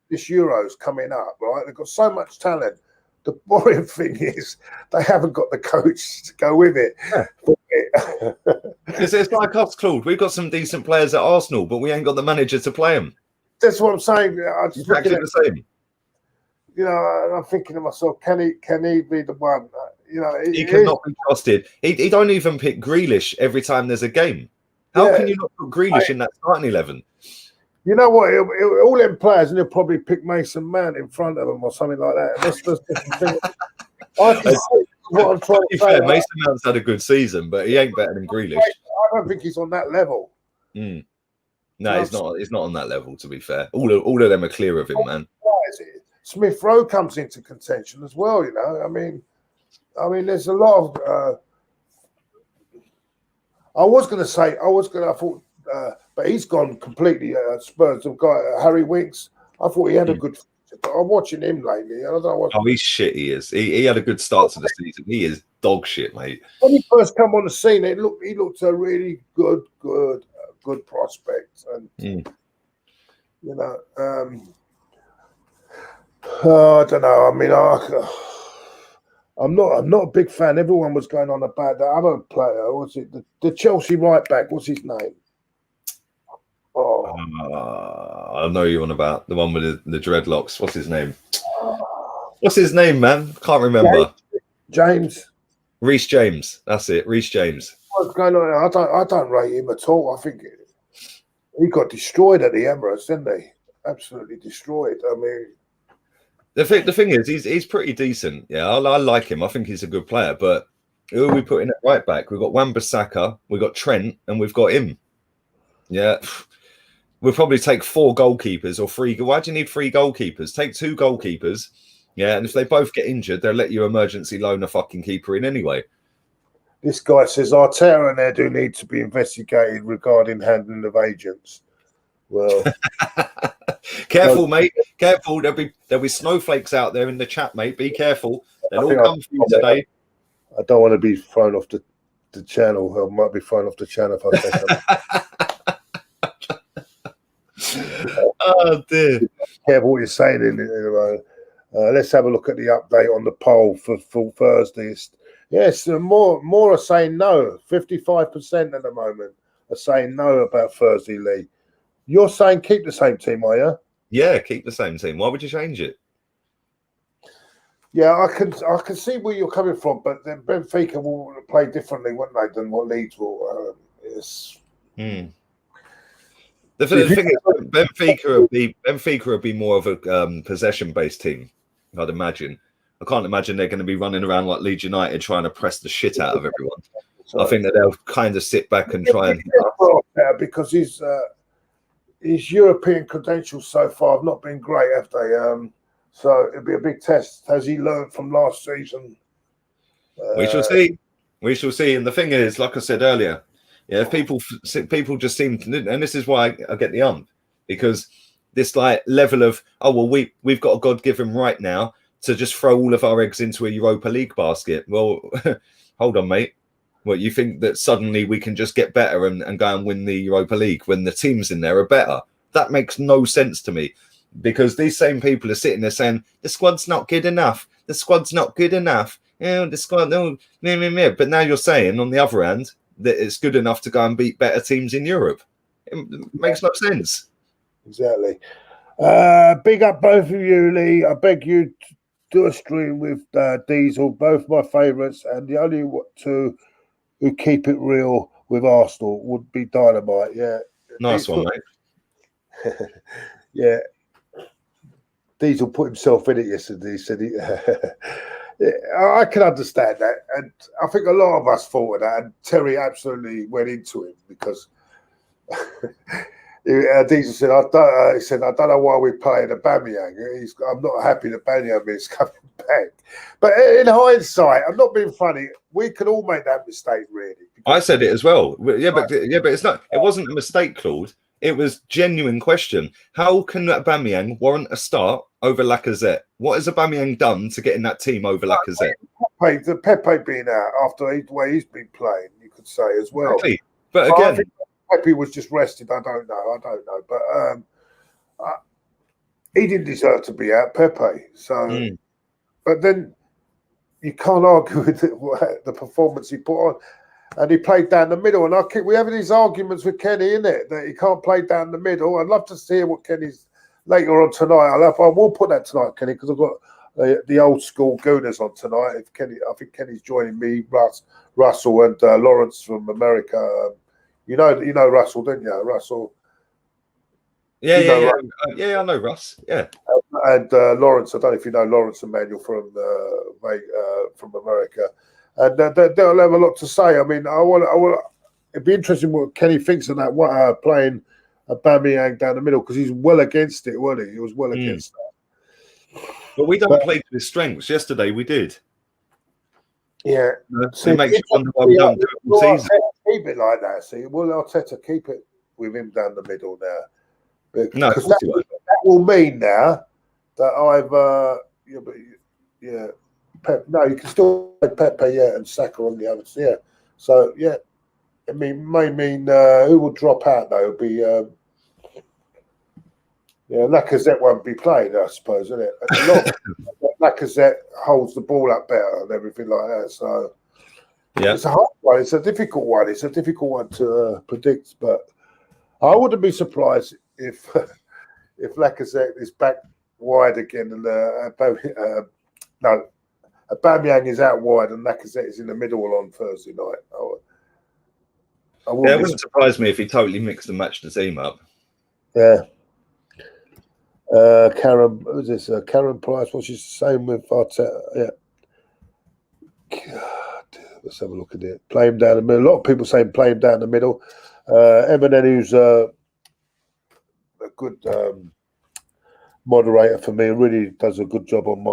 This Euros coming up, right? They've got so much talent. The boring thing is they haven't got the coach to go with it. Yeah. It's like us, Claude. We've got some decent players at Arsenal, but we ain't got the manager to play them. That's what I'm saying. I just exactly the same. You know, and I'm thinking to myself, can he be the one? You know, he cannot be trusted. He don't even pick Grealish every time there's a game. How can you not put Grealish in that starting 11? You know what? All them players, and he'll probably pick Mason Mount in front of them or something like that. That's the thing. I can see what I'm trying to say. Mason Mount's had a good season, but he ain't better than Grealish. I don't think he's on that level. Mm. No, he's not. He's not on that level. To be fair, all of them are clear of him, man. Smith Rowe comes into contention as well. You know, I mean, there's a lot of. I thought, but he's gone completely. Spurs have got Harry Winks. I thought he had a good. But I'm watching him lately. I don't know what. Oh, he's shit. He is. He had a good start to the season. He is dog shit, mate. When he first come on the scene, he looked a really good prospect, and you know, I don't know. I mean, I'm not a big fan. Everyone was going on about the other player. What's it? The Chelsea right back. What's his name? Oh, I know you're on about the one with the dreadlocks. What's his name? What's his name, man? Can't remember. James. Reece James. That's it. Reece James. What's going on? I don't rate him at all. I think he got destroyed at the Emirates, didn't he? Absolutely destroyed. I mean, the thing is, he's pretty decent. Yeah, I like him. I think he's a good player. But who are we putting at right back? We've got Wan-Bissaka, we've got Trent, and we've got him. Yeah. We'll probably take 4 goalkeepers or 3. Why do you need 3 goalkeepers? Take 2 goalkeepers. Yeah, and if they both get injured, they'll let you emergency loan a fucking keeper in anyway. This guy says Arteta and Edu need to be investigated regarding handling of agents. Well, careful, mate. Careful. There'll be snowflakes out there in the chat, mate. Be careful. They'll all come for you today. I don't want to be thrown off the channel. I might be thrown off the channel if I say something. Oh dear. Careful what you're saying. Let's have a look at the update on the poll for Thursday. Yes, more are saying no. 55% at the moment are saying no about Thursday, Lee. You're saying keep the same team, are you? Yeah, keep the same team. Why would you change it? Yeah, I can see where you're coming from, but then Benfica will play differently, won't they, than what Leeds will? The thing is, Benfica would be more of a possession-based team, I'd imagine. I can't imagine they're going to be running around like Leeds United trying to press the shit out of everyone. I think that they'll kind of sit back and try and... Because his European credentials so far have not been great, have they? So it'll be a big test. Has he learned from last season? We shall see. We shall see. And the thing is, like I said earlier, yeah, people just seem to, and this is why I get the ump, because this like level of, oh well, we've got a God-given right now to just throw all of our eggs into a Europa League basket. Well, hold on, mate. What, you think that suddenly we can just get better and go and win the Europa League when the teams in there are better? That makes no sense to me, because these same people are sitting there saying the squad's not good enough. The squad's not good enough. The squad, but now you're saying on the other hand that it's good enough to go and beat better teams in Europe. It makes no sense. Exactly. Big up both of you, Lee. I beg you to do a stream with Diesel, both my favourites, and the only two who keep it real with Arsenal would be Dynamite. Yeah. Nice one, mate. Yeah. Diesel put himself in it yesterday. He said, I can understand that. And I think a lot of us thought of that. And Terry absolutely went into him because Diesel said, he said, I don't know why we're playing Aubameyang. I'm not happy that Aubameyang is coming back. But in hindsight, I'm not being funny. We can all make that mistake, really. I said it as well. But it's not. It wasn't a mistake, Claude. It was genuine question. How can Aubameyang warrant a start over Lacazette? What has Aubameyang done to get in that team over Lacazette? Pepe being out after the way he's been playing, you could say as well. Exactly. But again, I think Pepe was just rested. I don't know. But he didn't deserve to be out, Pepe. So, but then you can't argue with the performance he put on. And he played down the middle. And we're having these arguments with Kenny, innit? That he can't play down the middle. I'd love to hear what Kenny's later on tonight. I will put that tonight, Kenny, because I've got the old school Gooners on tonight. I think Kenny's joining me, Russell and Lawrence from America. You know Russell, don't you? Russell. Yeah, I know Russ. Yeah. And Lawrence, I don't know if you know Lawrence Emmanuel from America. And they'll have a lot to say. I mean, it'd be interesting what Kenny thinks of that, playing Aubameyang down the middle, because he's well against it, wasn't he? He was well against that. But we don't play to his strengths. Yesterday we did. Yeah. So it makes you wonder why we don't do it all season. Keep it like that, see. Will Arteta keep it with him down the middle now? Because that will mean now that no, you can still play Pepe, and Saka on the others, So, I mean, may mean who will drop out, though? It'll be, Lacazette won't be playing, I suppose, isn't it? Lacazette holds the ball up better and everything like that, so it's a hard one. It's a difficult one. It's a difficult one to predict, but I wouldn't be surprised if Lacazette is back wide again and Aubameyang is out wide and Lacazette is in the middle on Thursday night. It wouldn't surprise me if he totally mixed and matched the team up. Yeah. Karen, who's this? Karen Price. What's she saying with Arteta? Yeah. God, let's have a look at it. Play him down the middle. A lot of people saying play him down the middle. Eminem, who's a good moderator for me, really does a good job on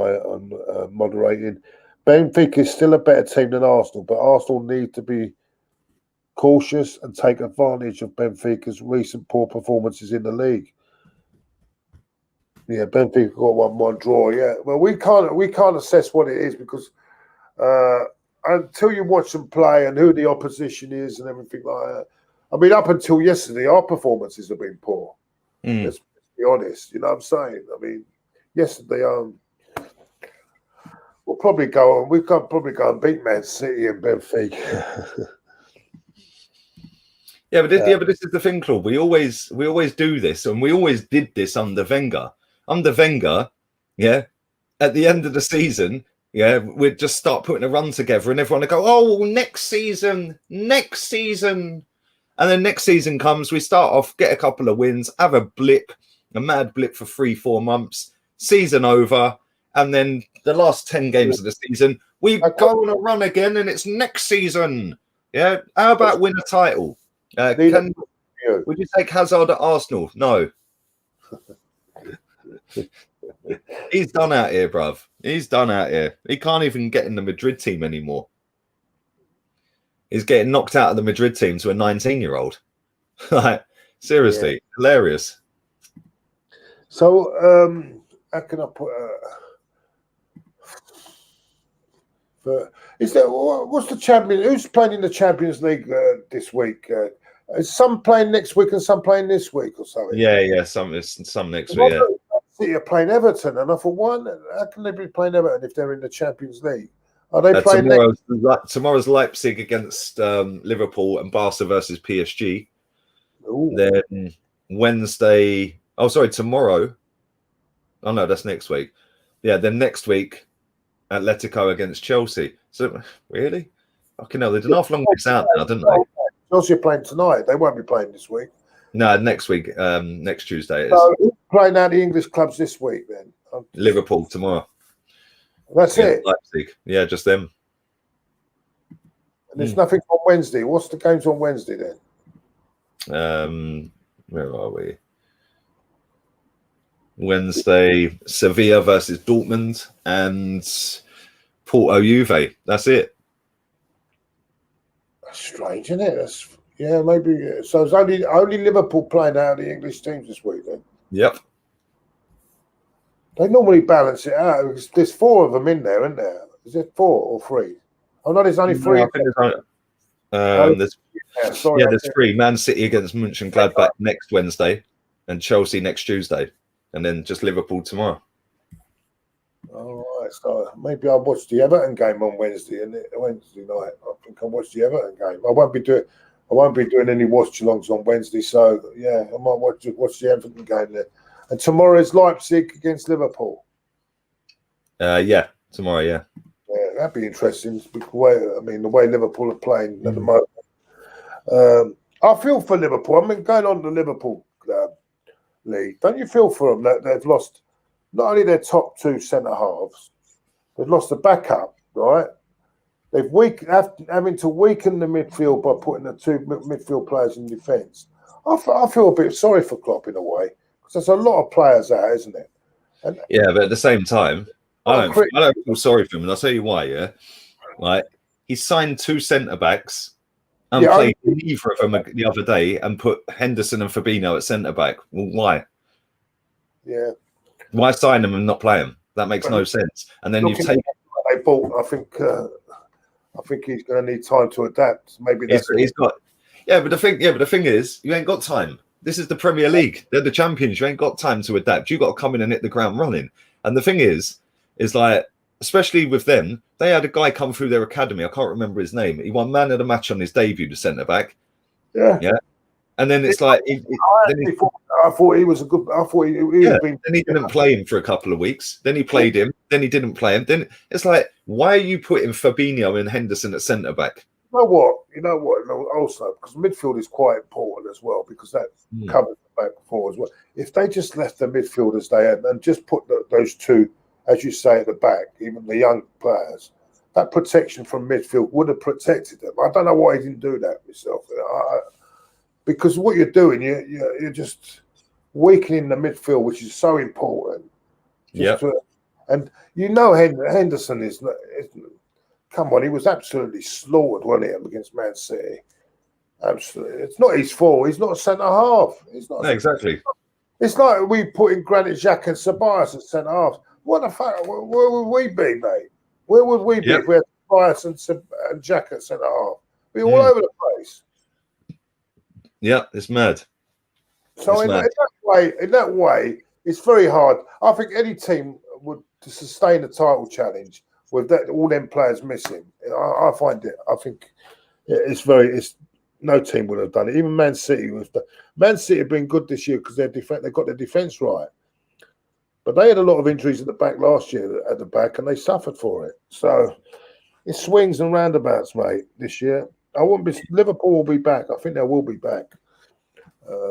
moderating. Benfica is still a better team than Arsenal, but Arsenal need to be cautious and take advantage of Benfica's recent poor performances in the league. Yeah, Benfica got 1-1 draw. Yeah, well, we can't assess what it is because until you watch them play and who the opposition is and everything like that. I mean, up until yesterday, our performances have been poor. Let's be honest. You know what I'm saying? I mean, yesterday, we'll probably go on. We can probably go and beat Man City and Benfica. But this is the thing, Claude. We always do this, and we always did this under Wenger. Under Wenger, at the end of the season, we'd just start putting a run together, and everyone would go, "Oh, next season," and then next season comes, we start off, get a couple of wins, have a mad blip for 3-4 months, season over, and then the last 10 games of the season, we go on a run again, and it's next season. Yeah, how about win a title? Would you take Hazard at Arsenal? No. He's done out here, bruv. He's done out here. He can't even get in the Madrid team anymore. He's getting knocked out of the Madrid team to a 19-year-old. Like, seriously, hilarious. So, how can I put? What's the champion? Who's playing in the Champions League this week? Is some playing next week and some playing this week or something? Yeah. Some next week. City are playing Everton, and I thought, how can they be playing Everton if they're in the Champions League? Are they playing tomorrow's Leipzig against Liverpool and Barca versus PSG. Ooh. Then Wednesday. Oh, sorry, tomorrow. Oh no, that's next week. Yeah, then next week, Atletico against Chelsea. So really, fucking hell, they didn't half long this out now, didn't they? Chelsea are playing tonight. They won't be playing this week. No, next week, next Tuesday. So who's playing out the English clubs this week then? Liverpool tomorrow. That's it. Leipzig. Yeah, just them. And there's nothing on Wednesday. What's the games on Wednesday then? Where are we? Wednesday, Sevilla versus Dortmund and Porto Juve. That's it. That's strange, isn't it? Maybe. So it's only Liverpool playing out of the English teams this week then. Yep. They normally balance it out because there's 4 of them in there, isn't there? Is it 4 or 3? Oh no, there's only 3. I think there's 3. Man City against Mönchengladbach next Wednesday, and Chelsea next Tuesday, and then just Liverpool tomorrow. All right, so maybe I'll watch the Everton game on Wednesday night. I think I'll watch the Everton game. I won't be doing any watch-alongs on Wednesday, so yeah, I might watch the Everton game there. And tomorrow is Leipzig against Liverpool. Tomorrow, yeah. Yeah, that'd be interesting. The way Liverpool are playing at the moment. I feel for Liverpool. I mean, going on to Liverpool league, don't you feel for them that they've lost not only their top 2 centre halves, they've lost the backup, right? They've having to weaken the midfield by putting the 2 midfield players in defence. I feel a bit sorry for Klopp in a way because there's a lot of players out, isn't it? And, but at the same time, I don't feel sorry for him, and I'll tell you why. Yeah, like he signed 2 centre backs and played neither of them the other day, and put Henderson and Fabinho at centre back. Well, why? Yeah. Why sign them and not play them? That makes no sense. And then you take they bought. I think he's going to need time to adapt. Maybe he's got. But the thing is, you ain't got time. This is the Premier League. They're the champions. You ain't got time to adapt. You got to come in and hit the ground running. And the thing is like, especially with them, they had a guy come through their academy. I can't remember his name. He won man of the match on his debut, the centre back. Yeah. And then it's like, I thought he was a good. I thought he then he didn't play him for a couple of weeks. Then he played him. Then he didn't play him. Then it's like, why are you putting Fabinho and Henderson at centre back? You know what? Also, because midfield is quite important as well, because that covers the back four as well. If they just left the midfield as they had and just put those 2, as you say, at the back, even the young players, that protection from midfield would have protected them. I don't know why he didn't do that myself. Because what you're doing, you're just weakening the midfield, which is so important. And Henderson is. Come on, he was absolutely slaughtered, wasn't he, against Man City? Absolutely. It's not his fault. He's not a centre half. He's not. No, exactly. It's like we put in Granit Xhaka and Ceballos as centre halves. What the fuck? Where would we be, mate? Where would we be if we had Ceballos and Xhaka at centre half? We're all over the place. Yeah, it's mad. So in that way, it's very hard. I think any team would to sustain a title challenge with that all them players missing. I find it. I think it's no team would have done it. Even Man City Man City have been good this year because they got their defence right. But they had a lot of injuries at the back last year at the back, and they suffered for it. So it swings and roundabouts, mate. This year, Liverpool will be back. I think they will be back.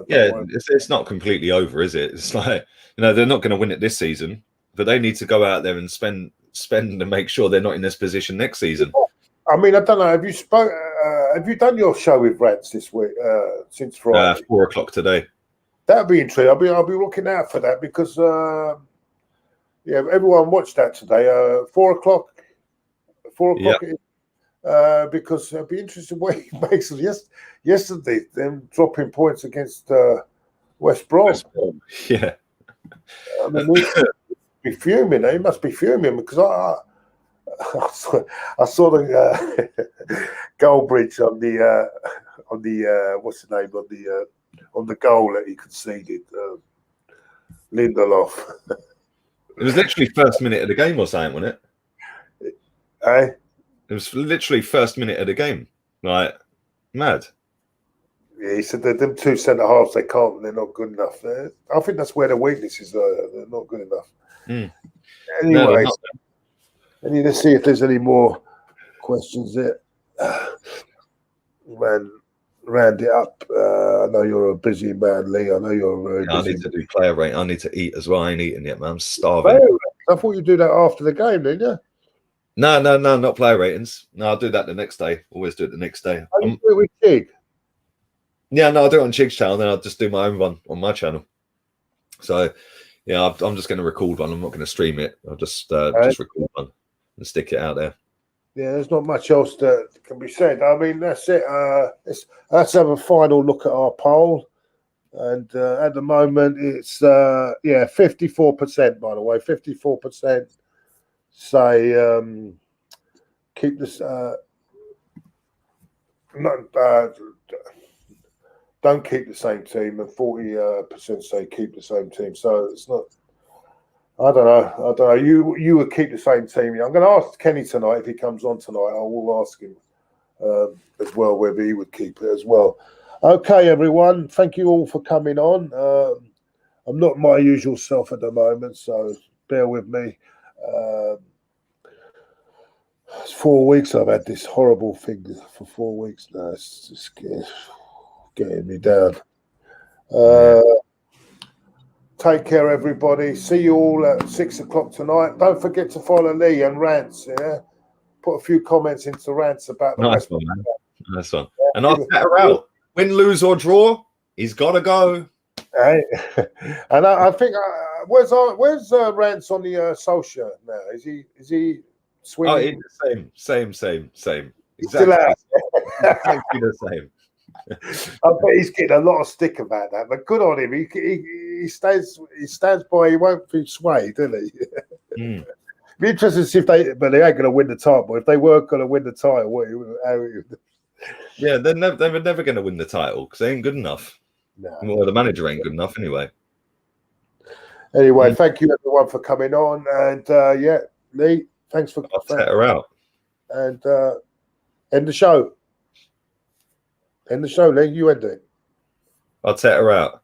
It's not completely over, is it? It's like, they're not going to win it this season, but they need to go out there and spend and make sure they're not in this position next season. I mean, I don't know. Have you done your show with Rants this week since Friday? 4 o'clock today. That'd be interesting. I'll be looking out for that because everyone watched that today. 4 o'clock. 4 o'clock. Yeah. Because it'd be interesting what he makes of yesterday. Them dropping points against West Brom. Yeah. I mean, he must be fuming because I saw the goal bridge on the what's the name on the goal that he conceded, Lindelof. It was literally first minute of the game or something, wasn't it? It was literally first minute of the game. Like, mad. Yeah, he said that them 2 centre halves, they're not good enough. I think that's where the weaknesses are. They're not good enough. Anyway, let's see if there's any more questions there. Man, round it up. I know you're a busy man, Lee. I know you're a very Yeah, I busy need to do player rate. I need to eat as well. I ain't eating yet, man. I'm starving. man. I thought you'd do that after the game, didn't you? No, not player ratings. No, I'll do that the next day. Always do it the next day. Oh, you do it with Chig? Yeah, no, I'll do it on Chig's channel, then I'll just do my own one on my channel. So, yeah, I'm just going to record one. I'm not going to stream it. I'll just record one and stick it out there. Yeah, there's not much else that can be said. I mean, that's it. Let's have a final look at our poll. And at the moment, it's 54%. By the way, 54% say keep this. Don't keep the same team, and 40% say keep the same team. So it's not. I don't know. You would keep the same team. I'm going to ask Kenny tonight if he comes on tonight. I will ask him as well whether he would keep it as well. Okay, everyone. Thank you all for coming on. I'm not my usual self at the moment, so bear with me. It's 4 weeks I've had this horrible thing for 4 weeks now. It's just getting me down. Take care, everybody. See you all at 6 o'clock tonight. Don't forget to follow Lee and Rants. Yeah, put a few comments into Rants about the Nice one, man. Nice one. And I'll set her out. Win, lose, or draw, he's got to go. Hey. And I think where's Rants on the social now? Is he swinging? Oh, it's the same. Exactly the same. I bet he's getting a lot of stick about that, but good on him. He stands by. He won't be swayed, does he? Be interesting to see if they ain't going to win the title. But if they were going to win the title, yeah, they're never going to win the title because they ain't good enough. No. Well, the manager ain't good enough anyway. Anyway, thank you everyone for coming on, and Lee, thanks for. I'll set her out and end the show. End the show, Lee. You end it. I'll set her out.